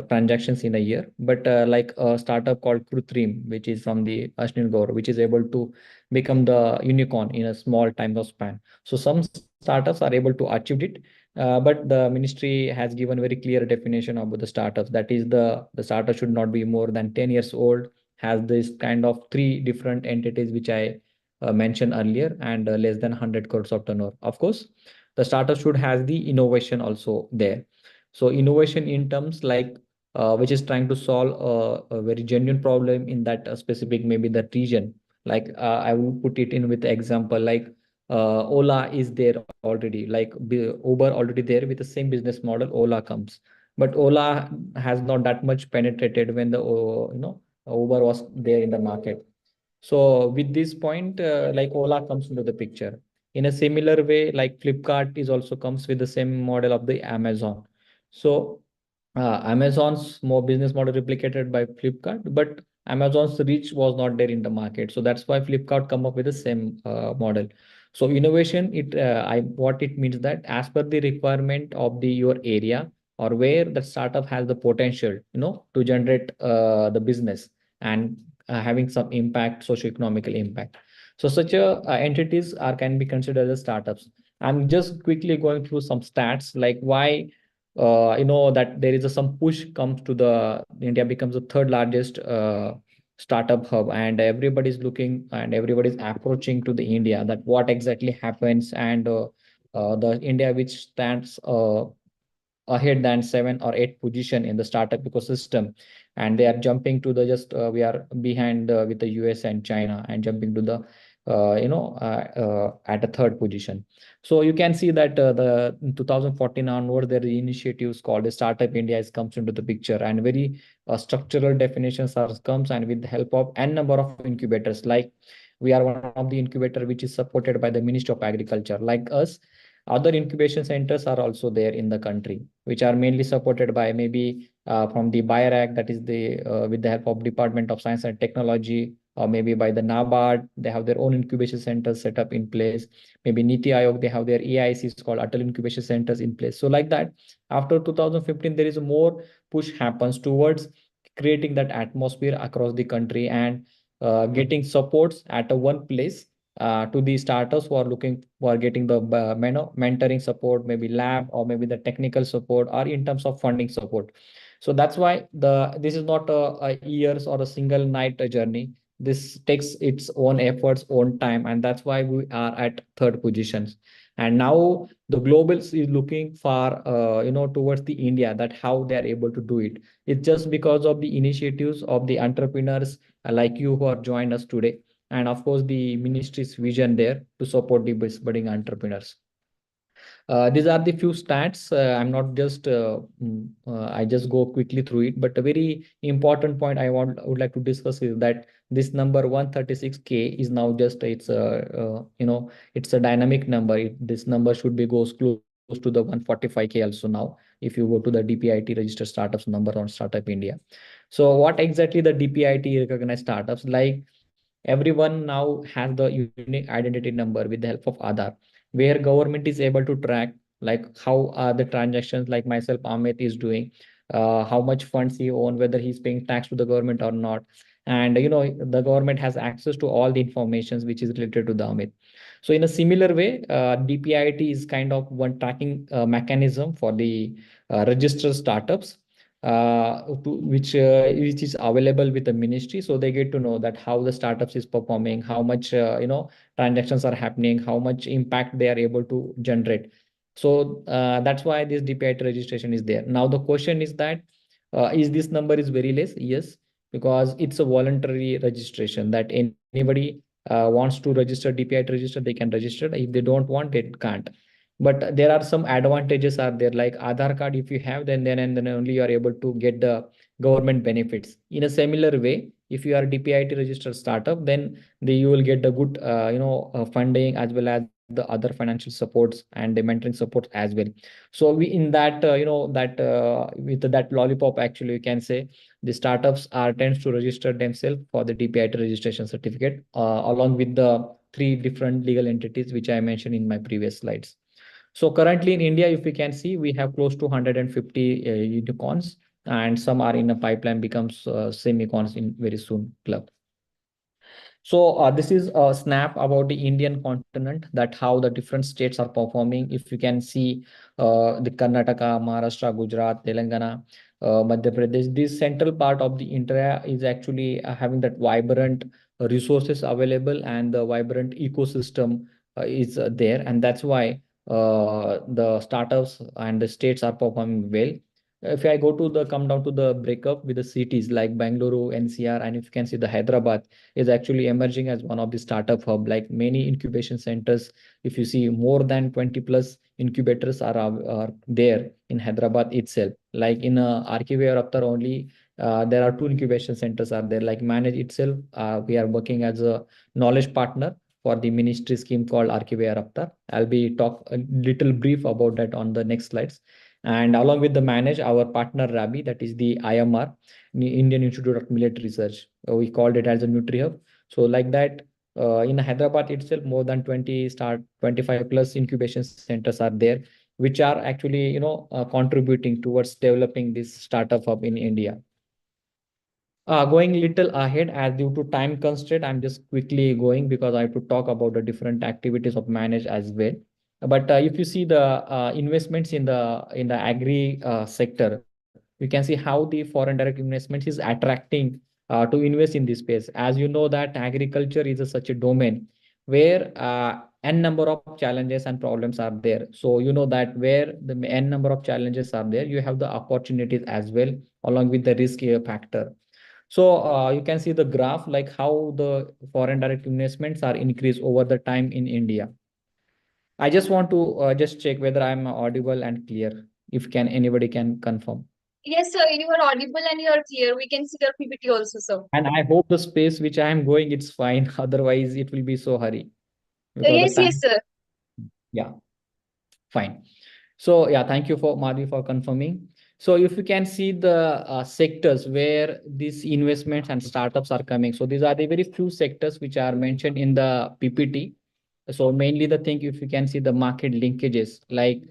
transactions in a year. But like a startup called Krutrim, which is from the Ashnil Gaur, which is able to become the unicorn in a small time of span. So some startups are able to achieve it, but the ministry has given very clear definition about the startups. That is the startup should not be more than 10 years old, has this kind of three different entities which I mentioned earlier, and less than 100 crores of turnover. Of course, the startup should has the innovation also there. So innovation in terms like which is trying to solve a very genuine problem in that specific maybe that region. Like I will put it in with the example like Ola is there already, like Uber already there with the same business model. Ola comes, but Ola has not that much penetrated when the Uber was there in the market. So with this point, like Ola comes into the picture. In a similar way, like Flipkart is also comes with the same model of the Amazon. So Amazon's more business model replicated by Flipkart, but Amazon's reach was not there in the market. So that's why Flipkart come up with the same model. So innovation, I what it means that as per the requirement of the your area or where the startup has the potential, to generate the business and having some impact, socio-economical impact. So such a entities are can be considered as startups. I'm just quickly going through some stats like why that there is some push comes to the India becomes the third largest startup hub, and everybody's looking and everybody's approaching to the India that what exactly happens, and the India which stands ahead than 7 or 8 position in the startup ecosystem, and they are jumping to the just we are behind with the US and China and jumping to the at a third position. So you can see that the in 2014 onward there are initiatives called the Startup India is comes into the picture, and very structural definitions are comes, and with the help of n number of incubators. Like we are one of the incubator which is supported by the Ministry of Agriculture. Like us, other incubation centers are also there in the country, which are mainly supported by maybe from the Buyer Act, that is the with the help of Department of Science and Technology, or maybe by the NABARD, they have their own incubation centers set up in place. Maybe Niti Aayog, they have their AICs called Atal Incubation Centers in place. So like that, after 2015, there is a more push happens towards creating that atmosphere across the country and getting supports at a one place to the startups who are getting the mentoring support, maybe lab or maybe the technical support or in terms of funding support. So that's why this is not a years or a single night journey. This takes its own efforts, own time, and that's why we are at third positions. And now the globals is looking for towards the India, that how they are able to do it. It's just because of the initiatives of the entrepreneurs like you who are joined us today, and of course the ministry's vision there to support the budding entrepreneurs. These are the few stats. I'm not just I just go quickly through it, but a very important point would like to discuss is that this number 136K is now just it's a dynamic number. This number should be goes close to the 145K also now if you go to the DPIT registered startups number on Startup India. So what exactly the DPIT recognized startups? Like everyone now has the unique identity number with the help of Aadhaar, where government is able to track like how are the transactions, like myself, Amit is doing, how much funds he own, whether he's paying tax to the government or not. And the government has access to all the informations which is related to the Amit. So in a similar way, DPIT is kind of one tracking mechanism for the registered startups, which is available with the ministry. So they get to know that how the startups is performing, how much transactions are happening, how much impact they are able to generate. So that's why this DPIT registration is there. Now the question is that is this number is very less? Yes, because it's a voluntary registration that anybody wants to register DPIT register, they can register. If they don't want, they can't. But there are some advantages are there, like Aadhaar card. If you have, then only you are able to get the government benefits. In a similar way, if you are a DPIT registered startup, then you will get the good funding, as well as the other financial supports and the mentoring supports as well. So we in that that with that lollipop, actually you can say the startups are tends to register themselves for the DPIT registration certificate, along with the three different legal entities which I mentioned in my previous slides. So currently in India, if we can see, we have close to 150 unicorns, and some are in a pipeline becomes semi-cons in very soon club. So this is a snap about the Indian continent, that how the different states are performing. If you can see the Karnataka, Maharashtra, Gujarat, Telangana, Madhya Pradesh, this central part of the India is actually having that vibrant resources available, and the vibrant ecosystem is there. And that's why the startups and the states are performing well. If I go to the come down to the breakup with the cities like Bangalore, NCR, and if you can see the Hyderabad is actually emerging as one of the startup hub, like many incubation centers. If you see, more than 20 plus incubators are there in Hyderabad itself. Like in RKV Raptar only, there are two incubation centers are there. Like Manage itself, we are working as a knowledge partner for the ministry scheme called RKV Raptar. I'll be talk a little brief about that on the next slides. And along with the Manage, our partner RABI, that is the IMR, Indian Institute of Military Research. We called it as a NutriHub. So like that, in Hyderabad itself, more than 25 plus incubation centers are there, which are actually, contributing towards developing this startup hub in India. Going little ahead, as due to time constraint, I'm just quickly going because I have to talk about the different activities of Manage as well. But if you see the investments in the agri sector, you can see how the foreign direct investments is attracting to invest in this space. As you know that agriculture is such a domain where n number of challenges and problems are there. So you know that where the n number of challenges are there, you have the opportunities as well, along with the risk factor. So you can see the graph, like how the foreign direct investments are increased over the time in India. I just want to just check whether I'm audible and clear. If can anybody can confirm. Yes, sir, you are audible and you are clear. We can see your PPT also, sir. And I hope the space which I am going, it's fine. Otherwise, it will be so hurry because the Yes, time. yes, sir. Yeah, fine. So yeah, thank you for Madhvi for confirming. So if you can see the sectors where these investments and startups are coming. So these are the very few sectors which are mentioned in the PPT. So mainly the thing, if you can see the market linkages, like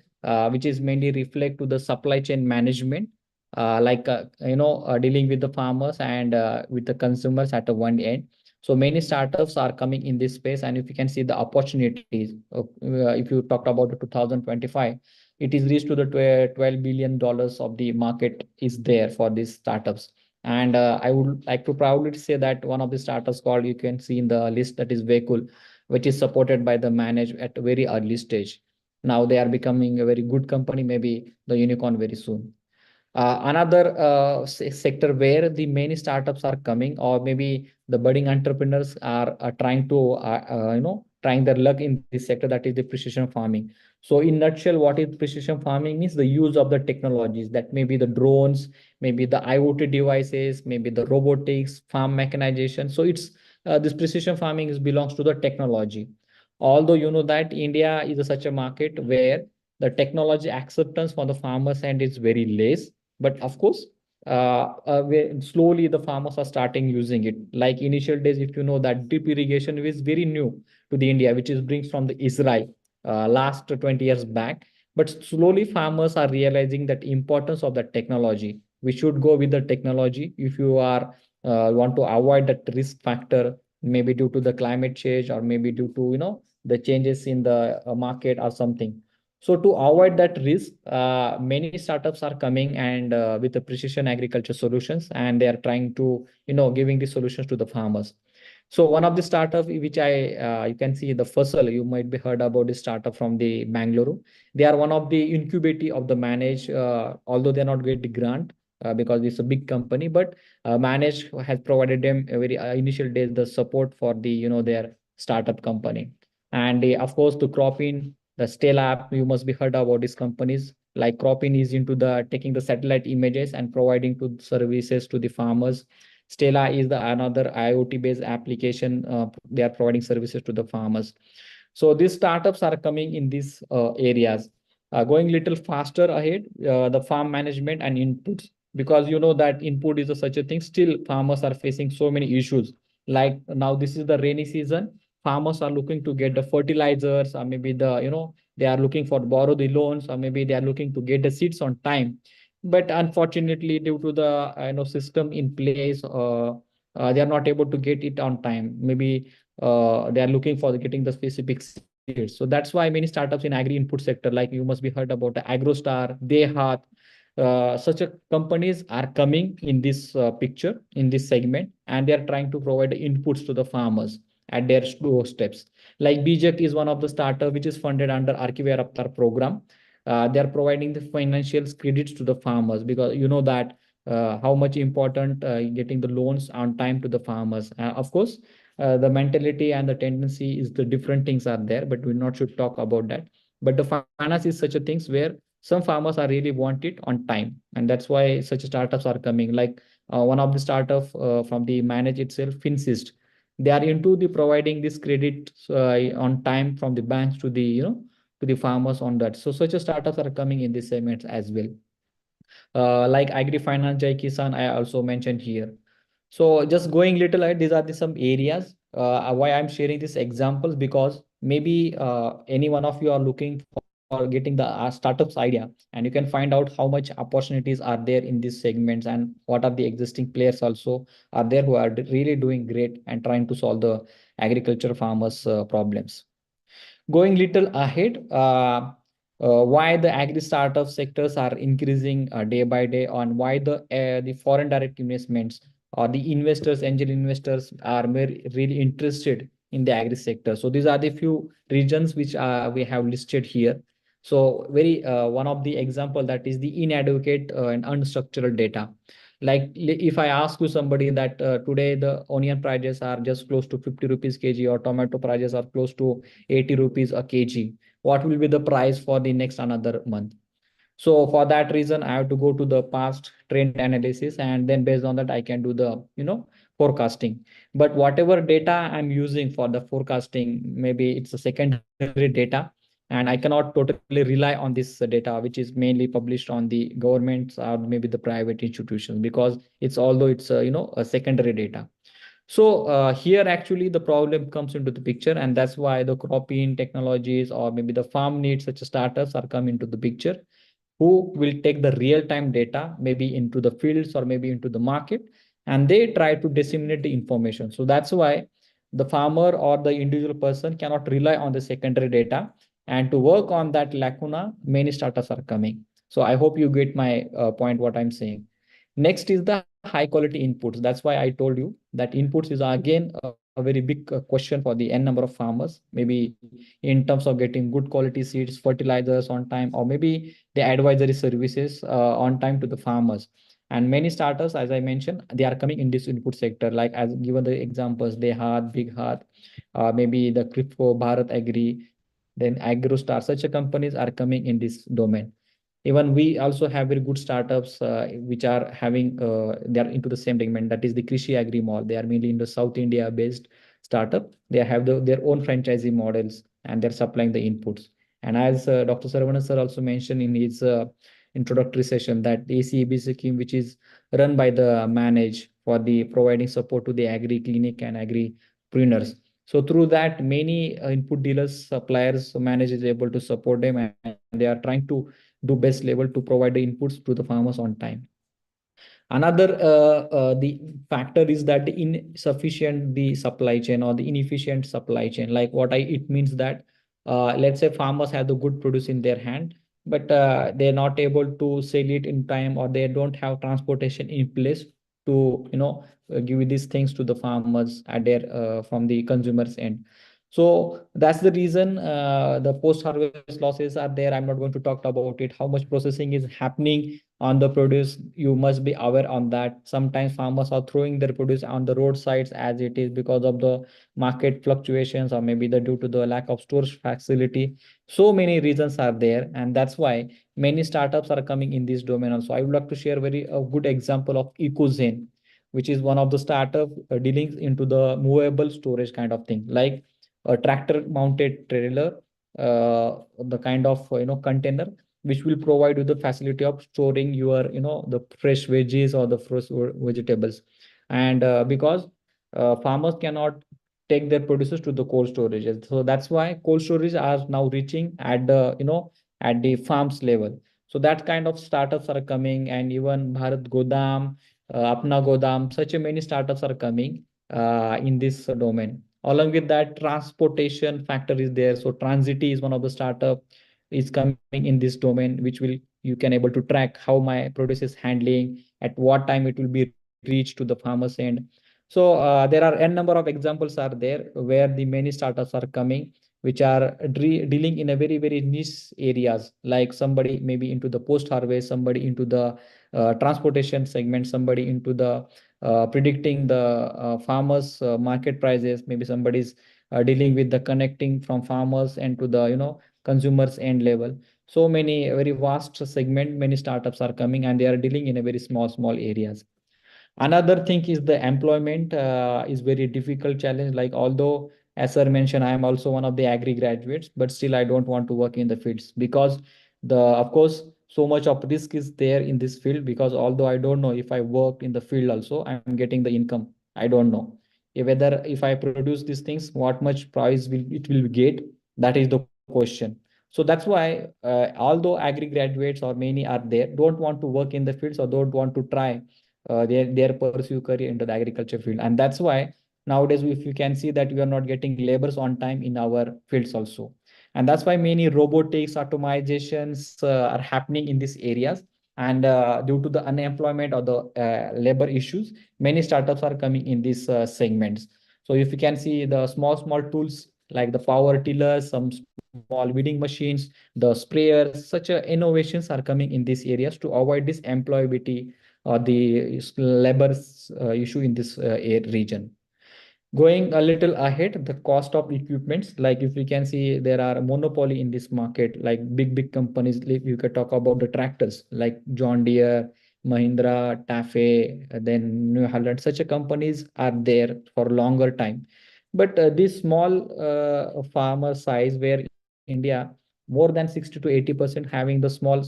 which is mainly reflect to the supply chain management, like dealing with the farmers and with the consumers at the one end. So many startups are coming in this space, and if you can see the opportunities, if you talked about the 2025, it is reached to the $12 billion of the market is there for these startups. And I would like to proudly say that one of the startups called, you can see in the list, that is Vehicle, which is supported by the Manage at a very early stage. Now they are becoming a very good company, maybe the unicorn very soon. Another sector where the many startups are coming, or maybe the budding entrepreneurs are trying to trying their luck in this sector, that is the precision farming. So in nutshell, what is precision farming means? The use of the technologies, that may be the drones, maybe the IoT devices, maybe the robotics, farm mechanization. So it's this precision farming belongs to the technology. Although you know that India is such a market where the technology acceptance for the farmers and is very less, but of course, slowly the farmers are starting using it. Like initial days, if you know that drip irrigation is very new to the India, which is brings from the Israel last 20 years back. But slowly farmers are realizing that importance of that technology. We should go with the technology if you are want to avoid that risk factor, maybe due to the climate change or maybe due to the changes in the market or something. So to avoid that risk, many startups are coming and with the precision agriculture solutions, and they are trying to giving the solutions to the farmers. So one of the startup which you can see the Fussel, you might be heard about this startup from the Bangalore. They are one of the incubator of the Manage, although they're not get the grant because it's a big company, but Manage has provided them a very initial days the support for the their startup company. And of course the Cropin, the Stella app, you must be heard about these companies. Like Cropin is into the taking the satellite images and providing to services to the farmers. Stella is the another IoT based application. They are providing services to the farmers. So these startups are coming in these areas. Going little faster ahead, the farm management and inputs, because you know that input is such a thing. Still, farmers are facing so many issues. Like now, this is the rainy season. Farmers are looking to get the fertilizers, or maybe they are looking for borrow the loans, or maybe they are looking to get the seeds on time. But unfortunately, due to the system in place, they are not able to get it on time. Maybe they are looking for getting the specific seeds. So that's why many startups in agri input sector, like you must be heard about the AgroStar, DAY-10, such a companies are coming in this picture, in this segment, and they are trying to provide inputs to the farmers at their steps. Like BJEC is one of the startup which is funded under Archivia Raptar program. They are providing the financial credits to the farmers, because you know that how much important getting the loans on time to the farmers. Of course, the mentality and the tendency is the different things are there, but we not should talk about that. But the finance is such a things where some farmers are really want it on time, and that's why such startups are coming. Like one of the startup from the Manage itself, Finsist, they are into the providing this credit on time from the banks to the to the farmers on that. So such a startups are coming in this segment as well. Like Agri Finance, Jai Kisan, I also mentioned here. So just going little ahead, these are the some areas why I'm sharing these examples, because maybe any one of you are looking for getting the startups idea, and you can find out how much opportunities are there in these segments, and what are the existing players also are there who are really doing great and trying to solve the agriculture farmers problems. Going little ahead, why the agri startup sectors are increasing day by day, on why the foreign direct investments or the investors, angel investors are really interested in the agri sector. So these are the few regions which we have listed here. So very one of the example, that is the inadequate and unstructured data. Like if I ask you somebody that today the onion prices are just close to 50 rupees kg, or tomato prices are close to 80 rupees a kg, what will be the price for the next another month? So for that reason, I have to go to the past trend analysis, and then based on that, I can do the forecasting. But whatever data I'm using for the forecasting, maybe it's a secondary data, and I cannot totally rely on this data, which is mainly published on the governments or maybe the private institutions, because it's although it's a secondary data. So here actually the problem comes into the picture, and that's why the cropping technologies or maybe the farm needs such startups are come into the picture, who will take the real-time data maybe into the fields or maybe into the market, and they try to disseminate the information. So that's why the farmer or the individual person cannot rely on the secondary data, and to work on that lacuna, many startups are coming. So I hope you get my point what I'm saying. Next is the high quality inputs. That's why I told you that inputs is again a very big question for the n number of farmers, maybe in terms of getting good quality seeds, fertilizers on time, or maybe the advisory services on time to the farmers. And many startups, as I mentioned, they are coming in this input sector, like as given the examples, they had Big Heart, maybe the Crypto, Bharat Agri, then AgroStar. Such a companies are coming in this domain. Even we also have very good startups which are having they are into the same segment, that is the Krishi Agri Mall. They are mainly in the South India based startup. They have their own franchisee models, and they're supplying the inputs. And as Dr. Saravanan sir also mentioned in his introductory session, that the ACEB scheme, which is run by the Manage for the providing support to the agri clinic and agripreneurs, So through that, many input dealers, suppliers, manage is able to support them, and they are trying to do best level to provide the inputs to the farmers on time. Another the factor is that the insufficient the supply chain or the inefficient supply chain. Like it means that let's say farmers have the good produce in their hand, but they're not able to sell it in time, or they don't have transportation in place to give these things to the farmers at their from the consumers end. So that's the reason the post-harvest losses are there. I'm not going to talk about it. How much processing is happening on the produce, you must be aware on that. Sometimes farmers are throwing their produce on the roadsides as it is because of the market fluctuations, or maybe due to the lack of storage facility. So many reasons are there, and that's why many startups are coming in this domain also. I would like to share a good example of EcoZen, which is one of the startup dealing into the movable storage kind of thing, like a tractor mounted trailer, the kind of container which will provide you the facility of storing your the fresh veggies or the fresh vegetables. And because farmers cannot take their produces to the cold storages, so that's why cold storage are now reaching at the at the farms level. So that kind of startups are coming, and even Bharat Godam, Apna Godam, such a many startups are coming in this domain. Along with that, transportation factor is there. So Transity is one of the startup is coming in this domain, which will you can able to track how my produce is handling, at what time it will be reached to the farmer's end. So there are n number of examples are there where the many startups are coming, which are dealing in a very niche areas, like somebody maybe into the post harvest, somebody into the transportation segment, somebody into the predicting the farmers market prices, maybe somebody's dealing with the connecting from farmers and to the consumers end level. So many very vast segment, many startups are coming, and they are dealing in a very small areas. Another thing is the employment is very difficult challenge. Like, although as sir mentioned, I am also one of the agri graduates, but still I don't want to work in the fields, because the of course so much of risk is there in this field. Because although I don't know if I work in the field also I'm getting the income, I don't know whether if I produce these things, what much price will it will get. That is the question. So that's why although agri graduates or many are there, don't want to work in the fields or don't want to try their pursue career into the agriculture field. And that's why nowadays, if you can see that we are not getting labors on time in our fields also. And that's why many robotics automizations are happening in these areas. And due to the unemployment or the labor issues, many startups are coming in these segments. So if you can see the small tools like the power tillers, some small weeding machines, the sprayers, such innovations are coming in these areas to avoid this employability or the labor issue in this region. Going a little ahead, the cost of equipments, like if we can see there are monopoly in this market, like big companies, like you could talk about the tractors like John Deere, Mahindra, Tafe, then New Holland, such a companies are there for longer time. But this small farmer size, where India more than 60 to 80% having the small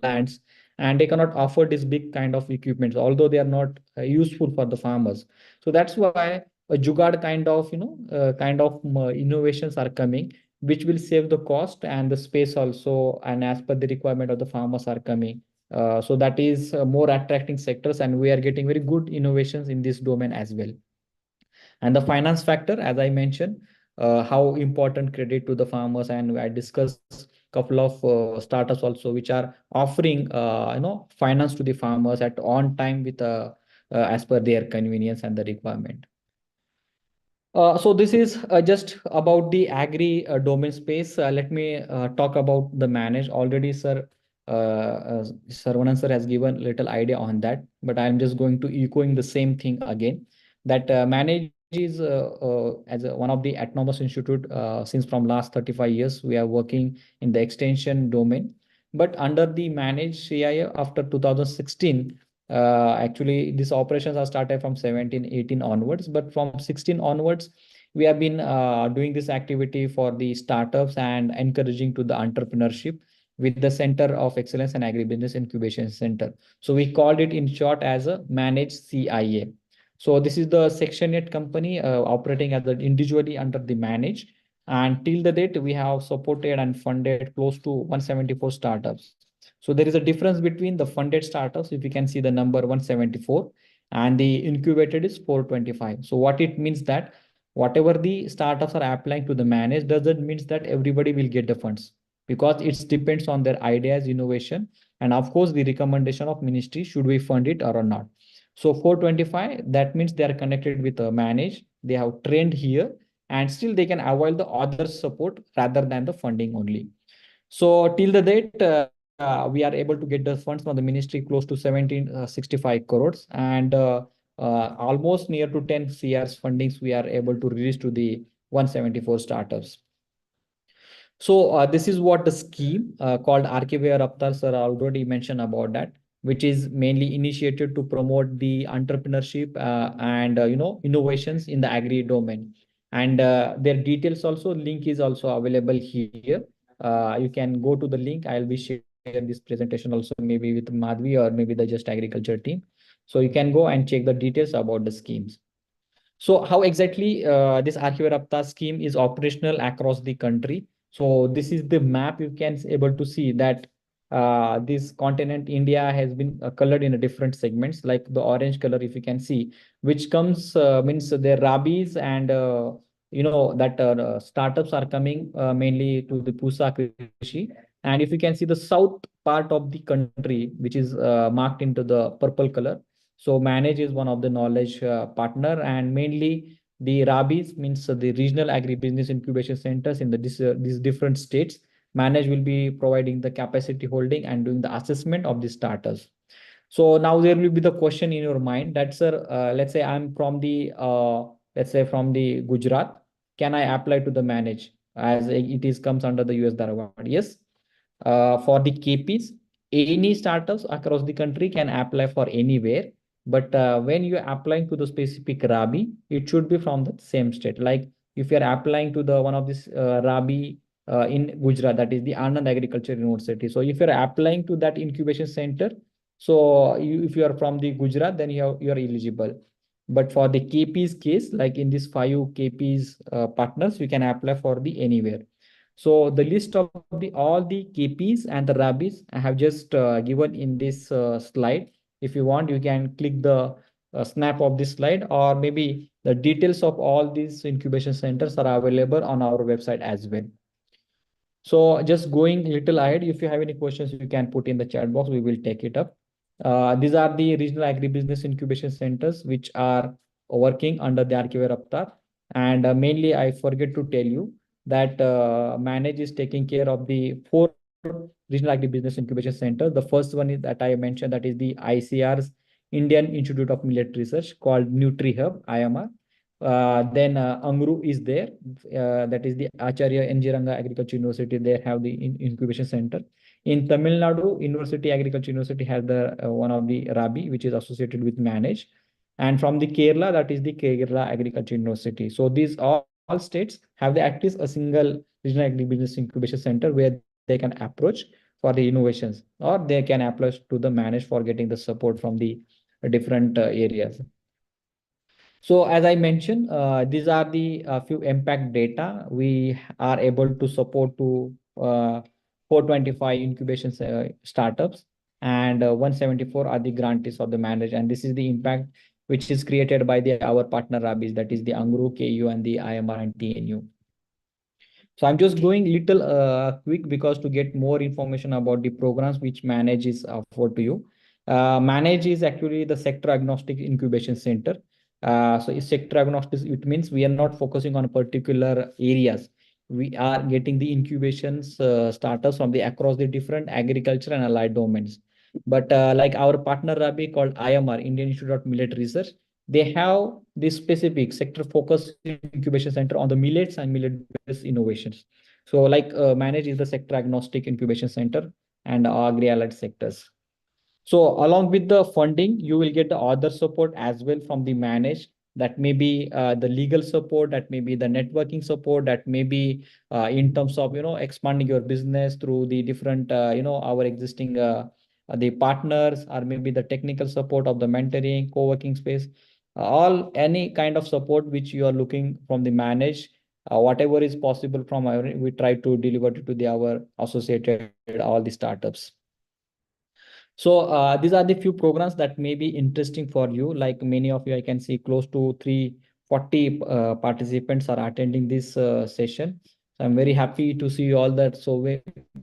lands, and they cannot afford this big kind of equipments, although they are not useful for the farmers. So that's why a jugaad kind of innovations are coming, which will save the cost and the space also, and as per the requirement of the farmers are coming. So that is more attracting sectors, and we are getting very good innovations in this domain as well. And the finance factor, as I mentioned, how important credit to the farmers, and I discussed couple of startups also which are offering finance to the farmers at on time with as per their convenience and the requirement. So this is just about the agri domain space. Let me talk about the manage. Already, Sarvanan sir has given little idea on that, but I'm just going to echoing the same thing again. That manage is as one of the autonomous institute since from last 35 years we are working in the extension domain. But under the manage CIA after 2016, actually, these operations are started from 17, 18 onwards, but from 16 onwards, we have been doing this activity for the startups and encouraging to the entrepreneurship with the Center of Excellence and Agribusiness Incubation Center. So we called it in short as a managed CIA. So this is the Section 8 company operating as an individually under the manage. And till the date, we have supported and funded close to 174 startups. So there is a difference between the funded startups, if you can see the number 174, and the incubated is 425. So what it means that whatever the startups are applying to the manage doesn't mean that everybody will get the funds, because it depends on their ideas, innovation, and of course the recommendation of ministry, should we fund it or not. So 425, that means they are connected with a manage, they have trained here, and still they can avail the other support rather than the funding only. So till the date, we are able to get the funds from the ministry close to 1765 crores, and almost near to 10 CRs fundings we are able to release to the 174 startups. So this is what the scheme called RKVR Avatar sir already mentioned about that, which is mainly initiated to promote the entrepreneurship and innovations in the agri domain. And their details also, link is also available here. You can go to the link. I'll be sharing this presentation also maybe with Madhvi or maybe the Just Agriculture team. So you can go and check the details about the schemes. So how exactly this Archive Rapta scheme is operational across the country? So this is the map. You can able to see that this continent India has been colored in a different segments, like the orange color, if you can see, which comes means the rabies, and that startups are coming mainly to the Pusa Krishi. And if you can see the south part of the country, which is marked into the purple color, so Manage is one of the knowledge partner, and mainly the RABIs means the regional agribusiness incubation centers in these different states. Manage will be providing the capacity holding and doing the assessment of the starters. So now there will be the question in your mind that, sir, let's say I'm from the let's say from the Gujarat, can I apply to the Manage as it is comes under the US Dharawad? Yes. For the KPs, any startups across the country can apply for anywhere. But when you're applying to the specific RABI, it should be from the same state. Like if you're applying to the one of this RABI in Gujarat, that is the Anand Agriculture University. So if you're applying to that incubation center, so if you are from the Gujarat, then you are eligible. But for the KP's case, like in this 5 KP's partners, you can apply for the anywhere. So the list of the all the KPs and the RABIs I have just given in this slide. If you want, you can click the snap of this slide, or maybe the details of all these incubation centers are available on our website as well. So just going a little ahead, if you have any questions, you can put in the chat box. We will take it up. These are the regional agribusiness incubation centers which are working under the Archive Avatar. And mainly, I forget to tell you that Manage is taking care of the 4 regional agribusiness incubation centers. The first one is that I mentioned, that is the ICR's Indian Institute of Millet Research, called NutriHub, IMR. Then Angru is there. That is the Acharya Enjiranga Agriculture University. They have the incubation center. In Tamil Nadu, University Agriculture University has the one of the RABI, which is associated with Manage. And from the Kerala, that is the Kerala Agriculture University. So these all states have the at least a single regional agribusiness incubation center where they can approach for the innovations, or they can apply to the Manage for getting the support from the different areas. So as I mentioned, these are the few impact data we are able to support to 425 incubation startups, and 174 are the grantees of the Manage. And this is the impact which is created by our partner RABIs, that is the Angru, KU, and the IMR and TNU. So I'm just going little quick, because to get more information about the programs which Manage is offered to you. Manage is actually the sector agnostic incubation center. So it's sector agnostic, it means we are not focusing on particular areas. We are getting the incubations starters from the across the different agriculture and allied domains. But like our partner RABI called IMR, Indian Institute of Millet Research, they have this specific sector focus incubation center on the millets and millet-based innovations. So like Manage is the sector agnostic incubation center and agri-allied sectors. So along with the funding, you will get the other support as well from the Manage. That may be the legal support, that may be the networking support, that may be in terms of expanding your business through the different our existing the partners, or maybe the technical support of the mentoring, co-working space. all any kind of support which you are looking from the manage, whatever is possible from our, we try to deliver it to the our associated all the startups. So these are the few programs that may be interesting for you. Like many of you, I can see close to 340 participants are attending this session. So I'm very happy to see all that. So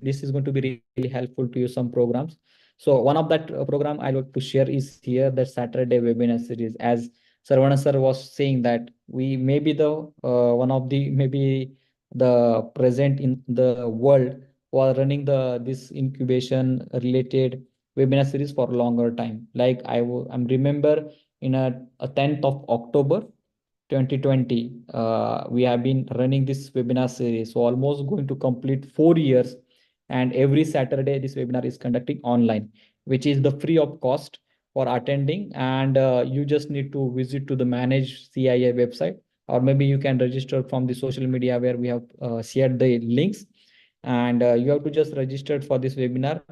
this is going to be really helpful to you, some programs. So one of that program I would to share is here, the Saturday webinar series. As Sarvana sir was saying that we may be the one of the maybe the present in the world who are running the this incubation related webinar series for a longer time. Like I'm remember in a 10th of October 2020, we have been running this webinar series. So almost going to complete 4 years. And every Saturday, this webinar is conducting online, which is the free of cost for attending. And you just need to visit to the managed CIA website, or maybe you can register from the social media where we have shared the links. And you have to just register for this webinar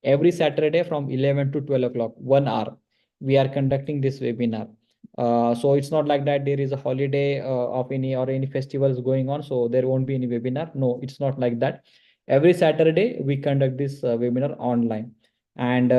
every Saturday from 11 to 12 o'clock, 1 hour. We are conducting this webinar. So it's not like that there is a holiday of any or any festivals going on, so there won't be any webinar. No, it's not like that. Every Saturday we conduct this webinar online. And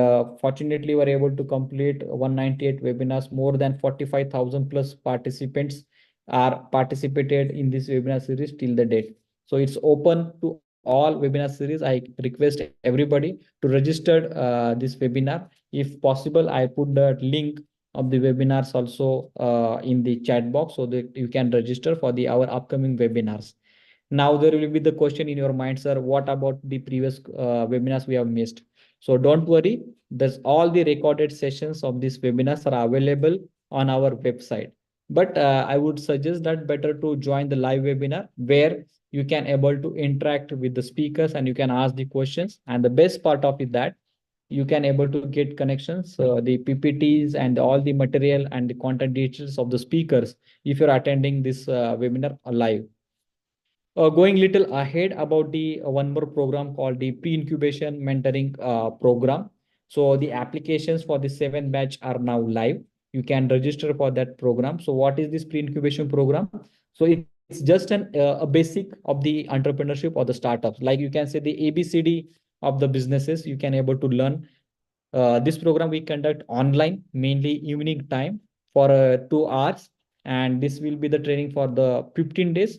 fortunately, we're able to complete 198 webinars. More than 45,000 plus participants are participated in this webinar series till the date. So it's open to all webinar series. I request everybody to register this webinar. If possible, I put the link of the webinars also in the chat box so that you can register for the our upcoming webinars. Now there will be the question in your mind, sir, what about the previous webinars we have missed? So don't worry, there's all the recorded sessions of these webinars are available on our website. But I would suggest that better to join the live webinar where you can able to interact with the speakers and you can ask the questions. And the best part of it that you can able to get connections, the PPTs and all the material and the content details of the speakers if you're attending this webinar live. Going little ahead about the one more program called the pre-incubation mentoring program. So the applications for the 7th batch are now live. You can register for that program. So what is this pre-incubation program? So it's just a basic of the entrepreneurship or the startups. Like you can say the ABCD of the businesses you can able to learn. This program we conduct online, mainly evening time for 2 hours. And this will be the training for the 15 days.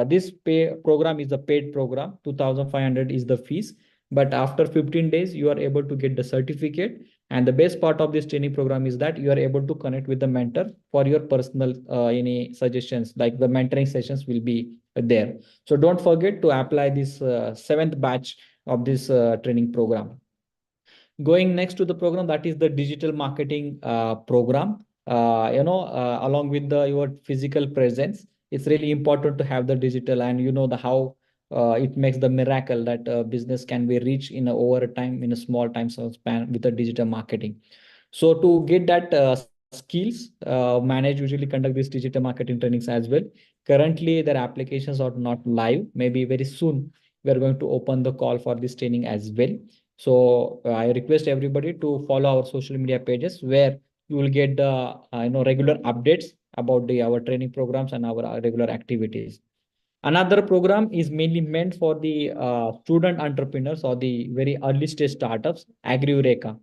This pay program is a paid program, 2,500 is the fees. But after 15 days, you are able to get the certificate. And the best part of this training program is that you are able to connect with the mentor for your personal any suggestions, like the mentoring sessions will be there. So don't forget to apply this 7th batch of this training program. Going next to the program, that is the digital marketing program. Along with the your physical presence, it's really important to have the digital, and you know the how it makes the miracle that business can be reached in a over time in a small time span with the digital marketing. So to get that skills, Manage usually conduct these digital marketing trainings as well. Currently, their applications are not live. Maybe very soon we are going to open the call for this training as well. So I request everybody to follow our social media pages where you will get the regular updates about the our training programs and our regular activities. Another program is mainly meant for the student entrepreneurs or the very early stage startups, Agri-Eureka.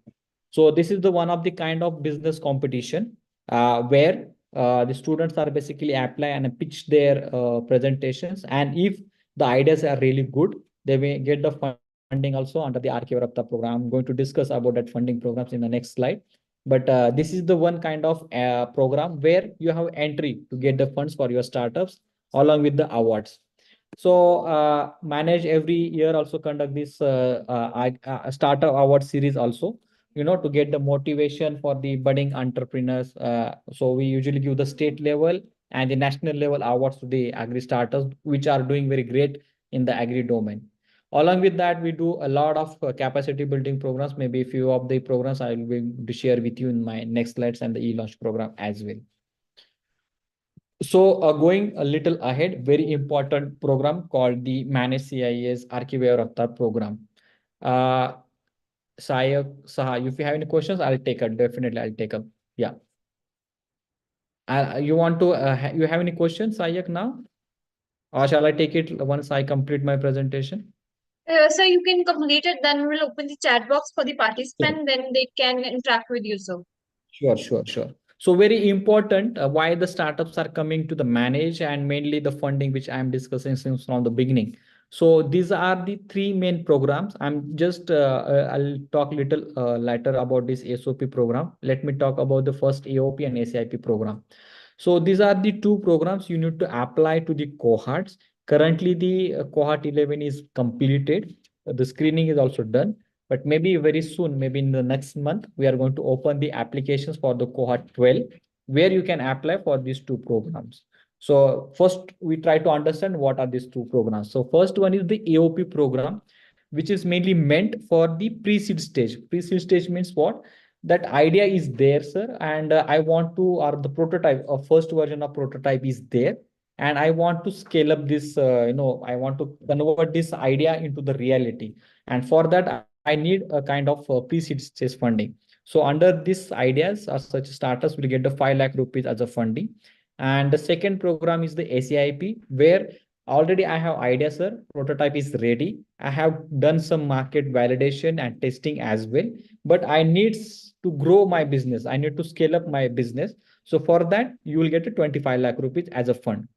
So this is the one of the kind of business competition where the students are basically apply and pitch their presentations. And if the ideas are really good, they may get the funding also under the RK Varapta program. I'm going to discuss about that funding programs in the next slide. But this is the one kind of program where you have entry to get the funds for your startups along with the awards. So Manage every year also conduct this startup award series also, to get the motivation for the budding entrepreneurs. So we usually give the state level and the national level awards to the agri startups which are doing very great in the agri domain. Along with that, we do a lot of capacity building programs. Maybe a few of the programs I will be to share with you in my next slides and the e-launch program as well. So going a little ahead, very important program called the Managed CIS Archivare Avatar program. Saha, if you have any questions, I'll take it. Definitely, I'll take up. Yeah. You want to, you have any questions, Ayak, now? Or shall I take it once I complete my presentation? So you can complete it, then we'll open the chat box for the Sure. participant, then they can interact with you, sir. Sure. So very important, why the startups are coming to the manage, and mainly the funding, which I'm discussing since from the beginning. So these are the three main programs. I'll talk little later about this SOP program. Let me talk about the first AOP and SIP program. So these are the two programs you need to apply to the cohorts. Currently, the cohort 11 is completed. The screening is also done, but maybe very soon, maybe in the next month, we are going to open the applications for the cohort 12, where you can apply for these two programs. So first, we try to understand what are these two programs. So first one is the AOP program, which is mainly meant for the pre-seed stage. Pre-seed stage means what? That idea is there, sir, and I want to, or the prototype, a first version of prototype is there, and I want to scale up this, I want to convert this idea into the reality. And for that, I need a kind of pre-seed stage funding. So under these ideas, such startups will get the 5 lakh rupees as a funding. And the second program is the ACIP, where already I have idea, sir. Prototype is ready. I have done some market validation and testing as well, but I need to grow my business. I need to scale up my business. So for that, you will get a 25 lakh rupees as a fund.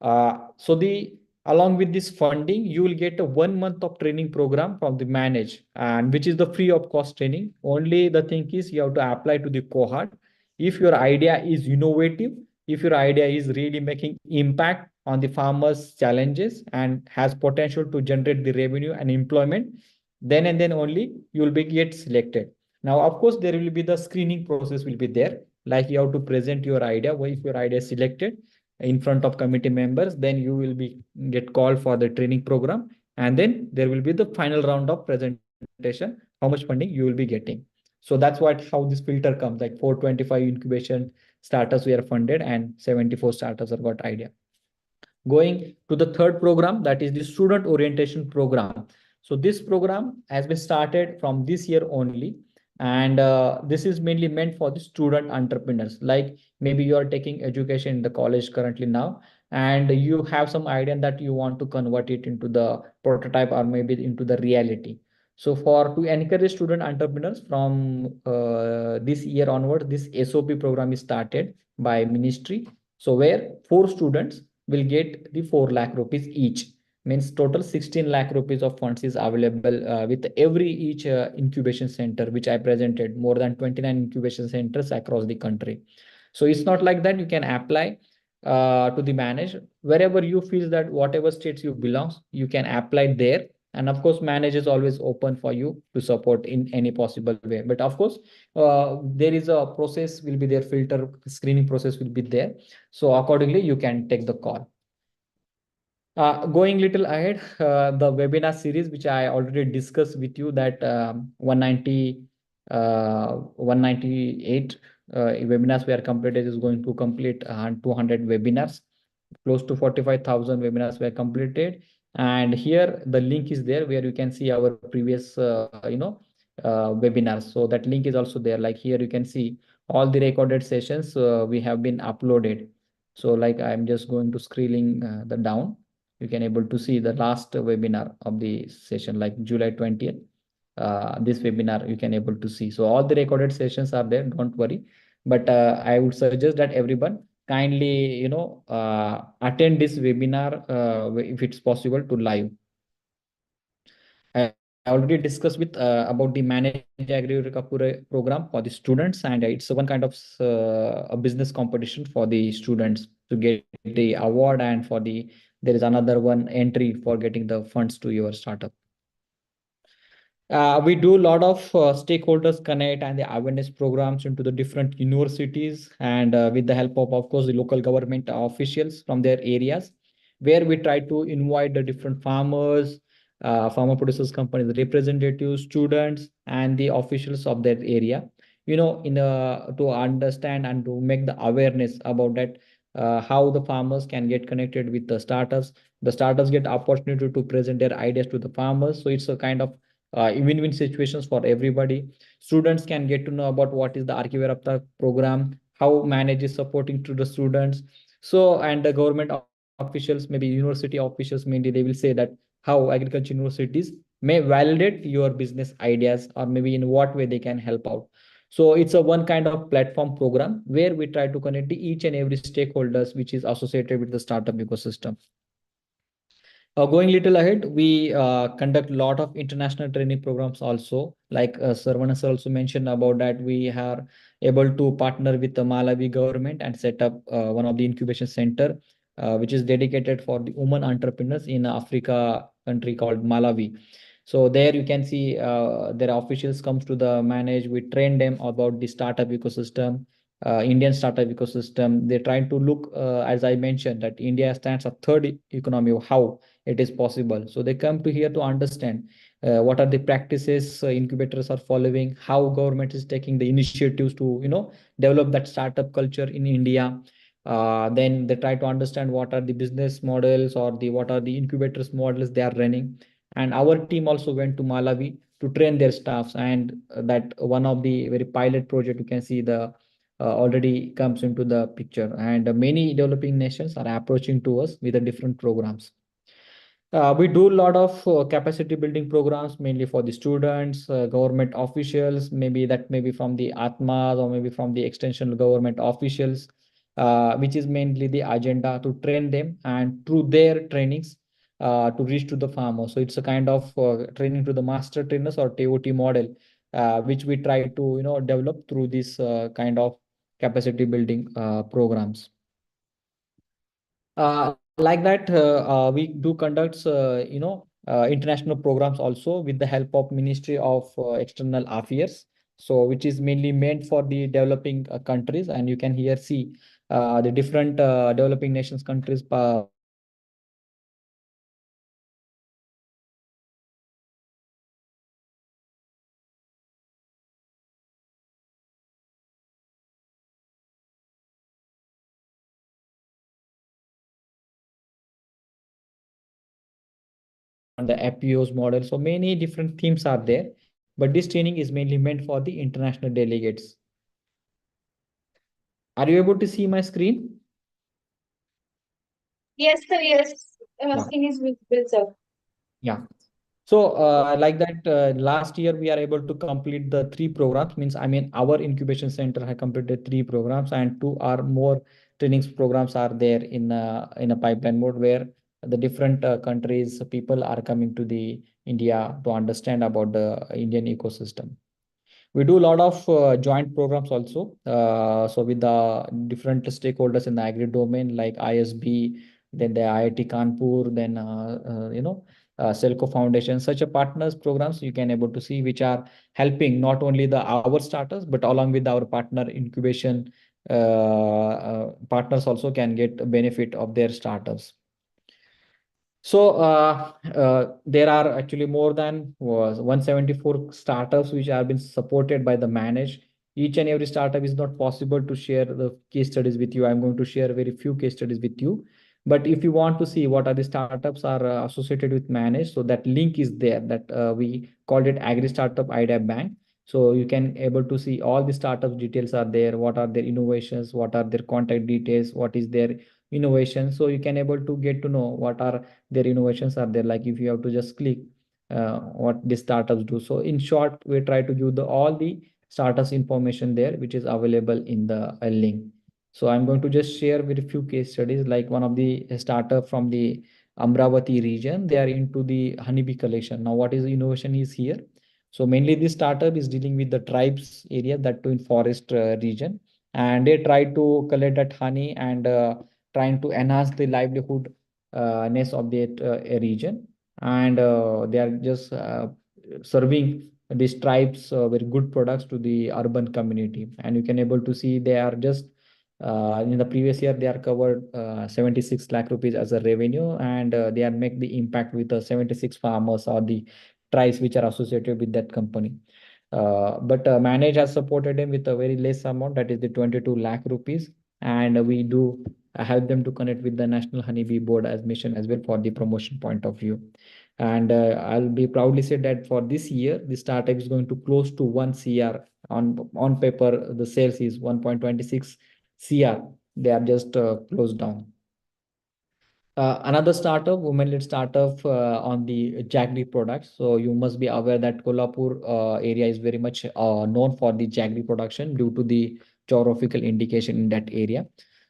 So the along with this funding, you will get a 1 month of training program from the manage, and which is the free of cost training. Only the thing is you have to apply to the cohort. If your idea is innovative, if your idea is really making impact on the farmers' challenges and has potential to generate the revenue and employment, then and then only you will be get selected. Now, of course, there will be the screening process will be there. Like you have to present your idea. Well, if your idea is selected in front of committee members, then you will be get called for the training program, and then there will be the final round of presentation, how much funding you will be getting. So that's what how this filter comes, like 425 incubation startups we are funded and 74 startups have got idea. Going to the third program, that is the student orientation program. So this program has been started from this year only, and this is mainly meant for the student entrepreneurs. Like maybe you are taking education in the college currently now, and you have some idea that you want to convert it into the prototype or maybe into the reality. So for to encourage student entrepreneurs from this year onward, this SOP program is started by ministry. So where four students will get the 4 lakh rupees each, means total 16 lakh rupees of funds is available with every each incubation center, which I presented more than 29 incubation centers across the country. So it's not like that. You can apply to the manage wherever you feel that whatever states you belong, you can apply there. And of course, manage is always open for you to support in any possible way. But of course, there is a process will be there, filter screening process will be there. So accordingly, you can take the call. Going little ahead, the webinar series, which I already discussed with you, that 198 webinars we are completed is going to complete 200 webinars. Close to 45,000 webinars were completed. And here the link is there where you can see our previous, webinars. So that link is also there. Like here you can see all the recorded sessions we have been uploaded. So like I'm just going to scrolling the down. You can able to see the last webinar of the session, like July 20th. This webinar you can able to see. So all the recorded sessions are there. Don't worry. But I would suggest that everyone kindly, attend this webinar if it's possible to live. I already discussed with about the managed agriculture program for the students, and it's one kind of a business competition for the students to get the award, and for the there is another one entry for getting the funds to your startup. We do a lot of stakeholders connect and the awareness programs into the different universities, and with the help of course, the local government officials from their areas, where we try to invite the different farmers, farmer producers companies, representatives, students, and the officials of that area. In to understand and to make the awareness about that, how the farmers can get connected with the startups. The startups get opportunity to present their ideas to the farmers. So it's a kind of win-win situations for everybody. Students can get to know about what is the Archivarapta program. how manage is supporting to the students. So, and the government officials, maybe university officials, mainly they will say that how agriculture universities may validate your business ideas, or maybe in what way they can help out. So it's a one kind of platform program where we try to connect each and every stakeholders which is associated with the startup ecosystem. Going little ahead, we conduct a lot of international training programs also. Like Sarvanas also mentioned about that, we are able to partner with the Malawi government and set up one of the incubation center, which is dedicated for the women entrepreneurs in Africa country called Malawi. So there you can see their officials comes to the manage. We train them about the startup ecosystem, Indian startup ecosystem. They try to look, as I mentioned, that India stands a third economy of how it is possible. So they come to here to understand what are the practices incubators are following, how government is taking the initiatives to develop that startup culture in India. Then they try to understand what are the business models, or the what are the incubators models they are running. And our team also went to Malawi to train their staffs, and that one of the very pilot project you can see the already comes into the picture, and many developing nations are approaching to us with the different programs. We do a lot of capacity building programs, mainly for the students, government officials, maybe that may be from the Atmas or maybe from the extension government officials, which is mainly the agenda to train them and through their trainings to reach to the farmer. So it's a kind of training to the master trainers or TOT model, which we try to develop through this kind of capacity building programs. Like that, we do conduct, international programs also with the help of Ministry of External Affairs. So, which is mainly meant for the developing countries, and you can here see the different developing nations countries participating in this and the FPOs model. So many different themes are there, but this training is mainly meant for the international delegates. Are you able to see my screen? Yes, sir. Yes. Yeah. Screen is visible, sir. Yeah. So, like that, last year we are able to complete the 3 programs. Means, I mean, our incubation center has completed 3 programs, and 2 or more trainings programs are there in a pipeline mode, where the different countries people are coming to the India to understand about the Indian ecosystem. We do a lot of joint programs also. So with the different stakeholders in the agri domain, like ISB, then the IIT Kanpur, then Selco Foundation, such a partners programs you can able to see, which are helping not only the our starters, but along with our partner incubation partners also can get benefit of their startups. So there are actually more than 174 startups which have been supported by the manage. Each and every startup is not possible to share the case studies with you. I'm going to share very few case studies with you. But if you want to see what are the startups are associated with manage, so that link is there. That we called it Agri Startup Idea Bank. So you can able to see all the startups details are there. What are their innovations? What are their contact details? What is their innovation? So you can able to get to know what are their innovations are there, like if you have to just click what the startups do. So in short, we try to give the all the startups information there which is available in the link. So I'm going to just share with a few case studies, like one of the startup from the Amravati region. They are into the honeybee collection. Now what is the innovation is here? So mainly this startup is dealing with the tribes area, that too in forest region, and they try to collect that honey and trying to enhance the livelihood ness of that region, and they are just serving these tribes very good products to the urban community. And you can able to see they are just in the previous year they are covered 76 lakh rupees as a revenue, and they are make the impact with the 76 farmers or the tribes which are associated with that company. But manage has supported them with a very less amount, that is the 22 lakh rupees, and we do help them to connect with the National Honeybee Board as mission as well for the promotion point of view. And I'll be proudly say that for this year, the startup is going to close to 1 CR On paper, the sales is 1.26 CR. They are just closed down. Another startup, women-led startup on the jaggery products. So you must be aware that Kolhapur area is very much known for the jaggery production due to the geographical indication in that area.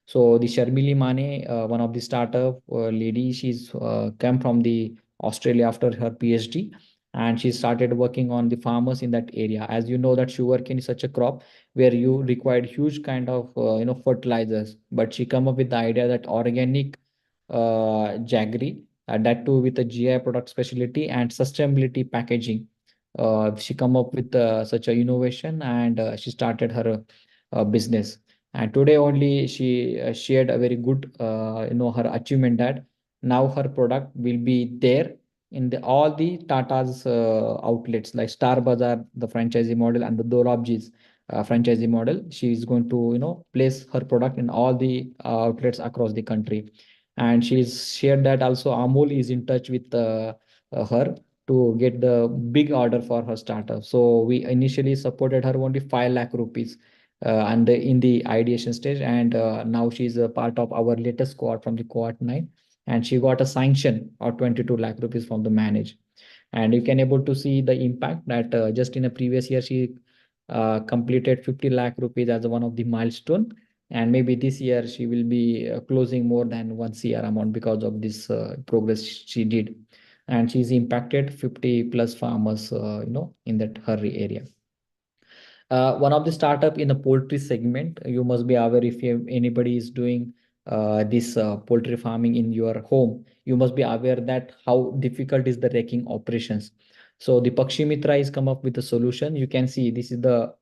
So the Sharmili Mane, one of the startup lady, she's come from the Australia after her PhD, and she started working on the farmers in that area. As you know that sugarcane is such a crop where you required huge kind of fertilizers, but she come up with the idea that organic jaggery, that too with a GI product specialty and sustainability packaging. She come up with such a innovation, and she started her business. And today only she shared a very good, her achievement that now her product will be there in all the Tata's outlets like Star Bazaar, the franchisee model, and the Dolabji's franchisee model. She is going to, place her product in all the outlets across the country. And she's shared that also Amul is in touch with her to get the big order for her startup. So we initially supported her only 5 lakh rupees and in the ideation stage, and now she's a part of our latest cohort from the cohort 9, and she got a sanction of 22 lakh rupees from the manage. And you can able to see the impact that just in a previous year she completed 50 lakh rupees as one of the milestone, and maybe this year she will be closing more than 1 CR amount because of this progress she did. And she's impacted 50 plus farmers in that her area. One of the startup in the poultry segment, you must be aware if anybody is doing this poultry farming in your home, you must be aware that how difficult is the racking operations. So the Pakshi Mitra is come up with a solution. You can see this is the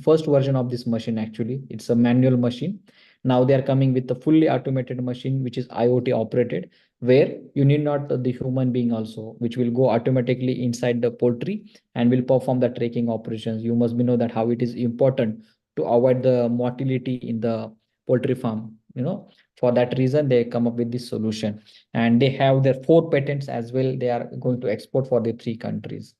first version of this machine. Actually, it's a manual machine. Now they are coming with a fully automated machine, which is IoT operated, where you need not the human being also, which will go automatically inside the poultry and will perform the tracking operations. You must be know that how it is important to avoid the mortality in the poultry farm. For that reason, they come up with this solution, and they have their 4 patents as well. They are going to export for the 3 countries.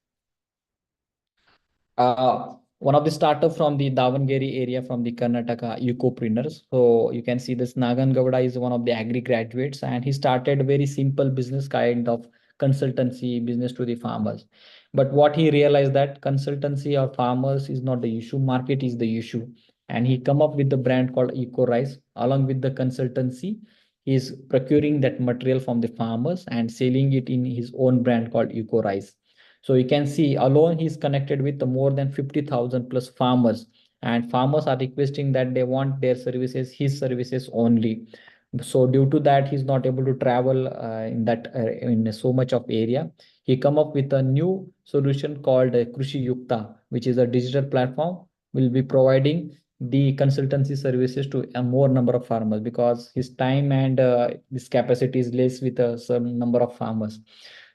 One of the startup from the Davangere area from the Karnataka ecopreneurs. So you can see this Nagan Gowda is one of the agri graduates, and he started very simple business kind of consultancy business to the farmers. But what he realized that consultancy of farmers is not the issue, market is the issue. And he come up with the brand called Eco Rice. Along with the consultancy, he is procuring that material from the farmers and selling it in his own brand called Eco Rice. So you can see alone he's connected with more than 50,000 plus farmers, and farmers are requesting that they want their services, his services only. So due to that, he's not able to travel in so much of area. He come up with a new solution called Krishi Yukta, which is a digital platform, will be providing the consultancy services to a more number of farmers because his time and his capacity is less with a certain number of farmers.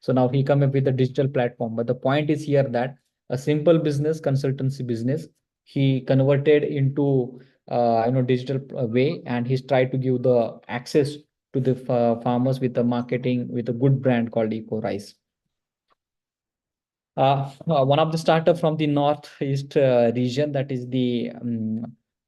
So now he come up with a digital platform. But the point is here that a simple business, consultancy business, he converted into digital way, and he's tried to give the access to the farmers with the marketing with a good brand called Eco Rice. One of the startup from the northeast region, that is the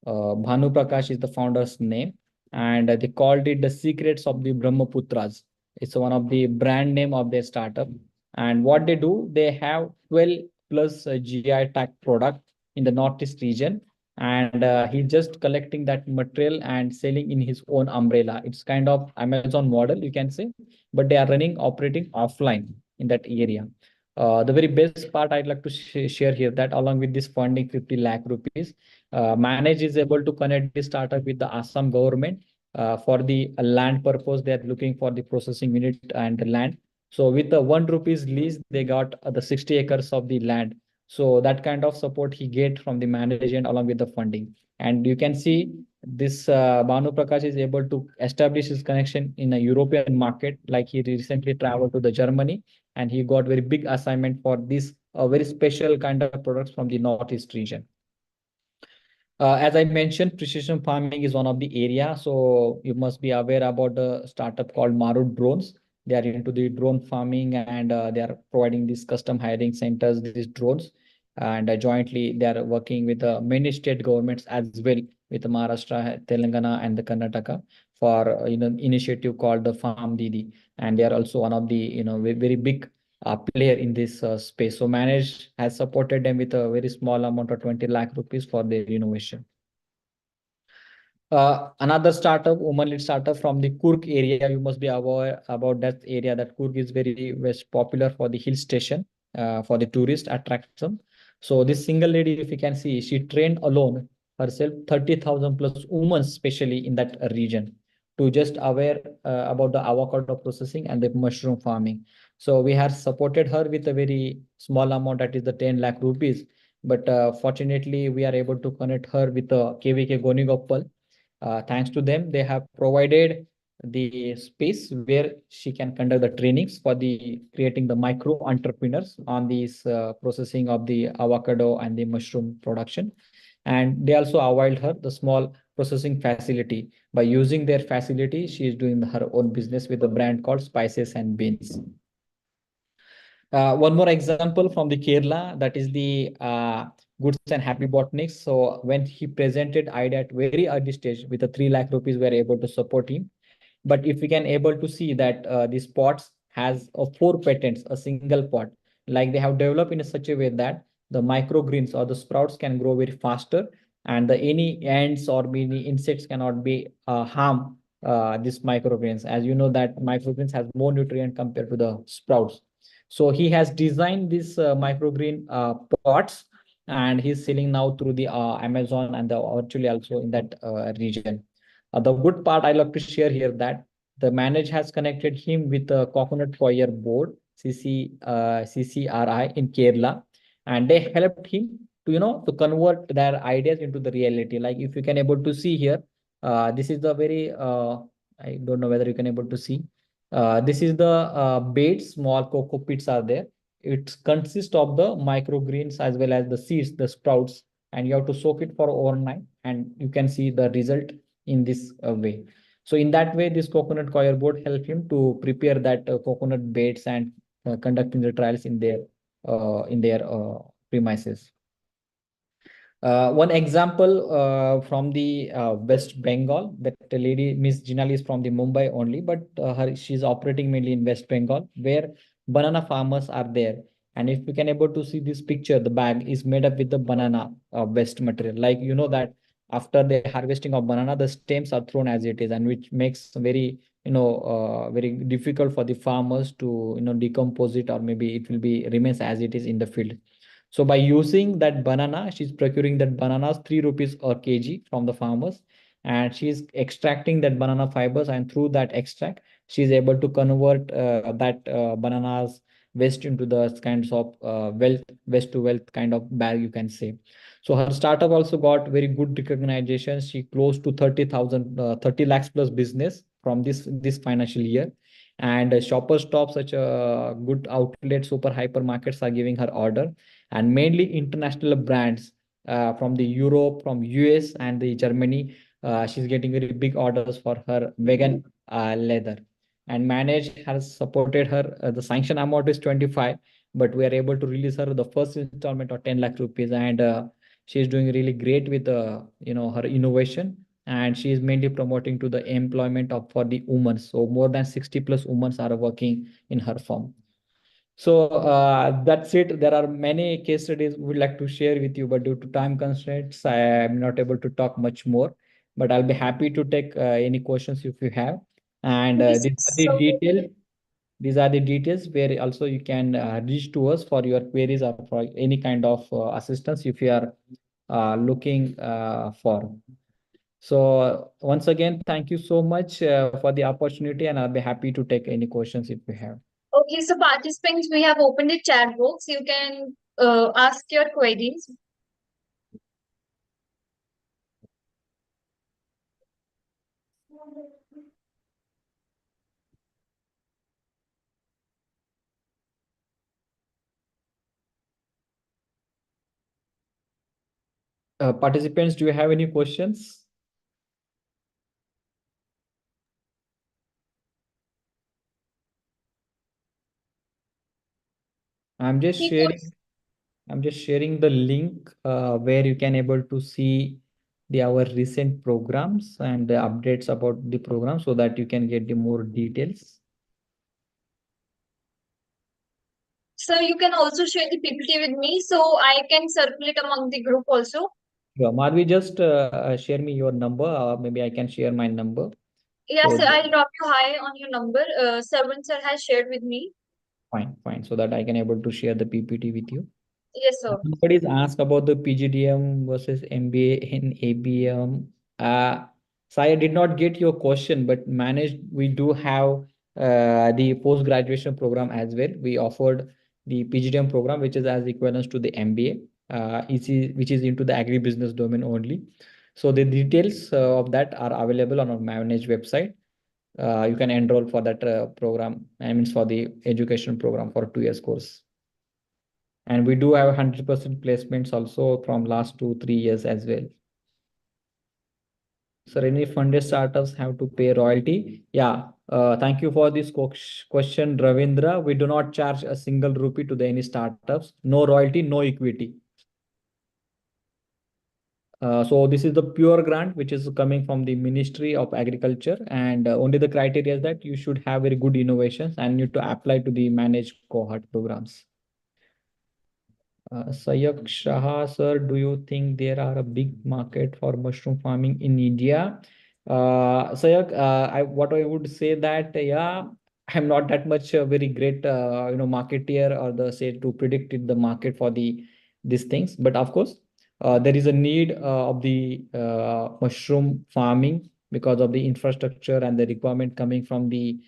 Bhanu Prakash is the founder's name, and they called it the Secrets of the Brahmaputras. It's one of the brand name of their startup. And what they do, they have 12 plus GI tag product in the northeast region, and he's just collecting that material and selling in his own umbrella. It's kind of Amazon model, you can say, but they are operating offline in that area. The very best part I'd like to share here that along with this funding 50 lakh rupees, Manage is able to connect the startup with the Assam government for the land purpose. They are looking for the processing unit and the land. So with the 1 rupees lease, they got the 60 acres of the land. So that kind of support he get from the management along with the funding. And you can see this Bhanu Prakash is able to establish his connection in a European market. Like he recently traveled to the Germany, and he got very big assignment for this very special kind of products from the northeast region. As I mentioned, precision farming is one of the area. So you must be aware about the startup called Marut Drones. They are into the drone farming, and they are providing these custom hiring centers, these drones. And jointly they are working with many state governments as well, with Maharashtra, Telangana, and the Karnataka for initiative called the Farm Didi, and they are also one of the very big player in this space. So Manage has supported them with a very small amount of 20 lakh rupees for their innovation. Another startup, woman-led startup from the Kurg area. You must be aware about that area. That Kurg is very popular for the hill station, for the tourist attraction. So this single lady, if you can see, she trained alone herself 30,000 plus women, especially in that region, to just aware about the avocado processing and the mushroom farming. So we have supported her with a very small amount, that is the 10 lakh rupees. But fortunately, we are able to connect her with KVK Gonigopal. Thanks to them, they have provided the space where she can conduct the trainings for the creating the micro entrepreneurs on these processing of the avocado and the mushroom production. And they also availed her the small processing facility. By using their facility, she is doing her own business with a brand called Spices and Beans. One more example from the Kerala, that is the Goods and Happy Botanics. So when he presented idea at very early stage with the 3 lakh rupees, we are able to support him. But if we can able to see that these pots has 4 patents, a single pot, like they have developed in such a way that the microgreens or the sprouts can grow very faster, and the any ants or many insects cannot be harm these microgreens. As you know that microgreens has more nutrient compared to the sprouts. So he has designed these microgreen pots, and he's selling now through the Amazon and the virtually also in that region. The good part I love to share here that the Manage has connected him with the Coconut Coir Board, CCRI in Kerala, and they helped him to to convert their ideas into the reality. Like if you can able to see here, this is the very I don't know whether you can able to see. This is the bait, small cocoa pits are there. It consists of the microgreens as well as the seeds, the sprouts, and you have to soak it for overnight, and you can see the result in this way. So in that way, this coconut coir board help him to prepare that coconut baits and conducting the trials in their premises. One example from the West Bengal, that the lady Miss Jinali is from the Mumbai only, but she's operating mainly in West Bengal, where banana farmers are there. And if you can able to see this picture, the bag is made up with the banana waste material. Like you know that after the harvesting of banana, the stems are thrown as it is, and which makes very very difficult for the farmers to decompose it, or maybe it will be remains as it is in the field. So by using that banana, she's procuring that bananas 3 rupees a kg from the farmers, and she's extracting that banana fibers, and through that extract, she's able to convert that bananas waste into the kinds of waste to wealth kind of bag, you can say. So her startup also got very good recognition. She closed to 30,000, 30 lakhs plus business from this financial year. And Shoppers Stop, such a good outlet, super hypermarkets are giving her order, and mainly international brands from the Europe, from US, and the Germany. She's getting very big orders for her vegan leather. And Manage has supported her. The sanction amount is 25, but we are able to release her the first installment of 10 lakh rupees, and she's doing really great with her innovation. And she is mainly promoting to the employment of for the women. So more than 60 plus women are working in her firm. So that's it. There are many case studies we'd like to share with you, but due to time constraints, I am not able to talk much more. But I'll be happy to take any questions if you have. And Yes, these are the so details. These are the details where also you can reach to us for your queries or for any kind of assistance if you are looking for. So once again, thank you so much for the opportunity, and I'll be happy to take any questions if you have. okay, so participants, we have opened the chat box. You can ask your queries. Participants, do you have any questions? I'm just He sharing. puts I'm just sharing the link where you can able to see our recent programs and the updates about the program so that you can get the more details. So you can also share the PPT with me so I can circulate among the group also. Yeah, Madhvi, just share me your number. Maybe I can share my number. Yes, So sir, I'll drop you hi on your number. Servant sir has shared with me. fine. So that I can able to share the PPT with you. Yes, sir. Somebody's asked about the PGDM versus MBA in ABM. So I did not get your question, but managed we do have the post graduation program as well. We offered the PGDM program, which is as equivalent to the MBA, which is into the agribusiness domain only. So the details of that are available on our managed website. You can enroll for that program. I mean, for the education program for 2 years course. And we do have 100% placements also from last 2-3 years as well. So any funded startups have to pay royalty? Yeah. Thank you for this question, Ravindra. We do not charge a single rupee to any startups. No royalty, no equity. So this is the pure grant which is coming from the Ministry of Agriculture, and only the criteria is that you should have very good innovations and need to apply to the managed cohort programs. Sayak Shah, sir, do you think there are a big market for mushroom farming in India? Sayak, what I would say that yeah, I'm not that much very great marketeer or the say to predict the market for these things, but of course there is a need of the mushroom farming because of the infrastructure and the requirement coming from the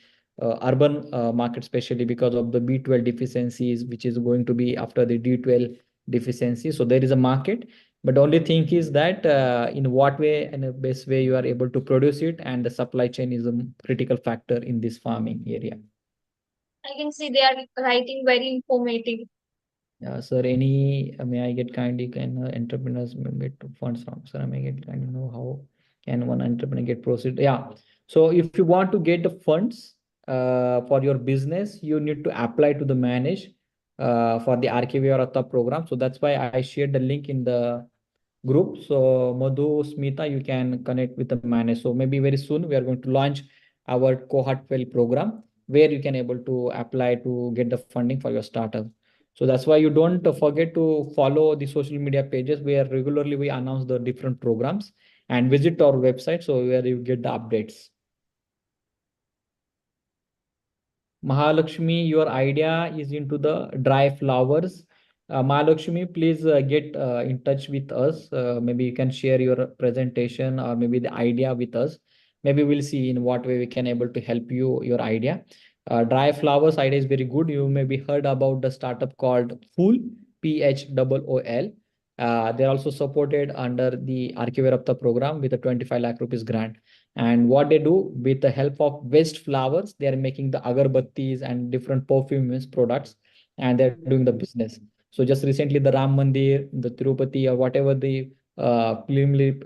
urban market, especially because of the B12 deficiencies, which is going to be after the D12 deficiency. So there is a market, but only thing is that in what way and the best way you are able to produce it, and the supply chain is a critical factor in this farming area. I can see they are writing very informative. Sir, any may I get kindly can entrepreneurs may get funds from? Sir, I may get kindly know how can one entrepreneur get proceed? Yeah. So if you want to get the funds for your business, you need to apply to the manage for the RKV or ATA program. So that's why I shared the link in the group. So Madhu, Smita, you can connect with the manage. So maybe very soon we are going to launch our cohort 12 program where you can able to apply to get the funding for your startup. So that's why you don't forget to follow the social media pages where regularly we announce the different programs, and visit our website so where you get the updates. Mahalakshmi, your idea is into the dry flowers. Mahalakshmi, please get in touch with us. Maybe you can share your presentation or maybe the idea with us. Maybe we'll see in what way we can able to help you your idea. Dry flowers idea is very good. You maybe heard about the startup called Phool, PHOOL. They're also supported under the Archivarapta program with a 25 lakh rupees grant. And what they do with the help of waste flowers, they are making the agarbattis and different perfumes products, and they're doing the business. So just recently, the Ram Mandir, the Tirupati, or whatever the preliminary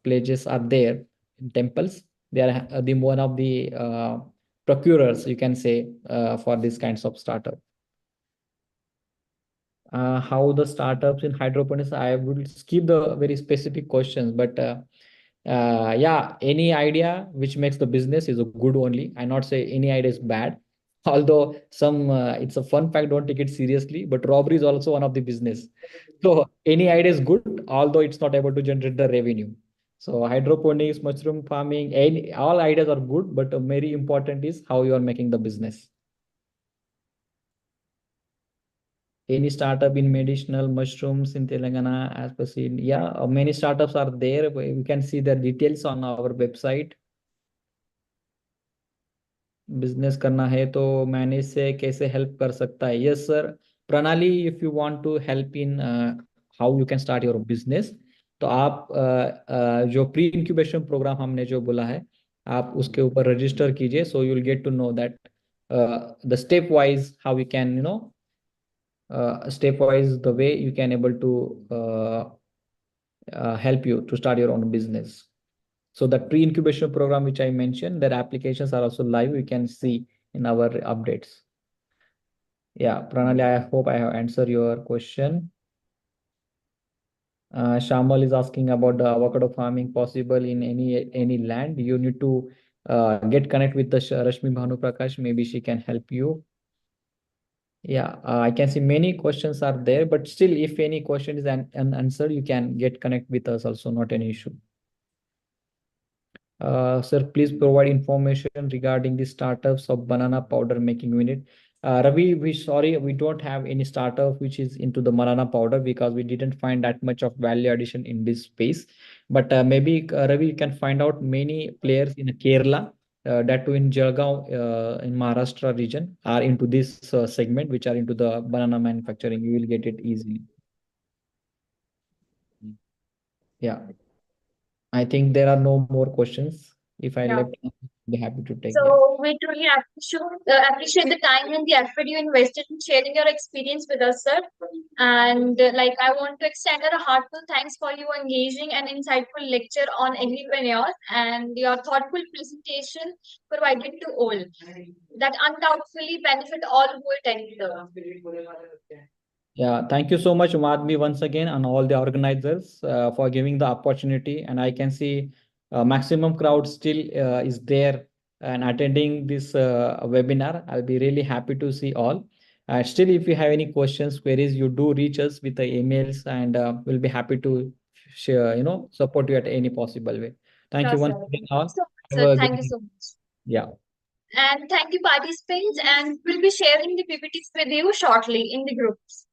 places are there in temples, they are the one of the procurers, you can say, for these kinds of startup. How the startups in hydroponics, I would skip the very specific questions, but yeah, any idea which makes the business is a good only. I not say any idea is bad. Although some it's a fun fact, don't take it seriously, but robbery is also one of the business. So any idea is good, although it's not able to generate the revenue. So hydroponics, mushroom farming, any all ideas are good, but very important is how you are making the business. Any startup in medicinal mushrooms in Telangana as per seen? Yeah, many startups are there. We can see the details on our website. Business करना है तो manage से कैसे help कर सकता है? Yes sir, Pranali, if you want to help in how you can start your business, तो आप जो प्री इंक्यूबेशन प्रोग्राम हमने जो बोला है, आप उसके ऊपर रजिस्टर कीजिए. So you will get to know that the stepwise how you can stepwise the way you can able to help you to start your own business. So the pre-incubation program which I mentioned, their applications are also live. You can see in our updates. Yeah, Pranali, I hope I have answered your question. Shamal is asking about the avocado farming possible in any land. You need to get connect with the Rashmi Bhanu Prakash. Maybe she can help you. Yeah, I can see many questions are there, but still, if any question is unanswered, you can get connect with us also, not an issue. Sir, please provide information regarding the startups of banana powder making unit. Ravi, we don't have any startup which is into the banana powder because we didn't find that much of value addition in this space. But maybe Ravi, you can find out many players in Kerala, that too in Jalgaon, in Maharashtra region, are into this segment, which are into the banana manufacturing. You will get it easily. Yeah, I think there are no more questions. If I Yeah. left, I'll be happy to take. Yeah. So we truly appreciate the time and the effort you invested in sharing your experience with us, sir. And like I want to extend a heartfelt thanks for your engaging and insightful lecture on agripreneur and your thoughtful presentation provided to all that undoubtedly benefit all who attend. Yeah, thank you so much, Madhvi, once again, and all the organizers for giving the opportunity. And I can see maximum crowd still is there and attending this webinar. I'll be really happy to see all. Still, if you have any questions, queries, you do reach us with the emails, and we'll be happy to share, support you at any possible way. Thank you Sure, once sir. again, Thank you all. so much, Have sir. a Thank good you day. so much. Yeah. And thank you, participants. And we'll be sharing the PPTs with you shortly in the groups.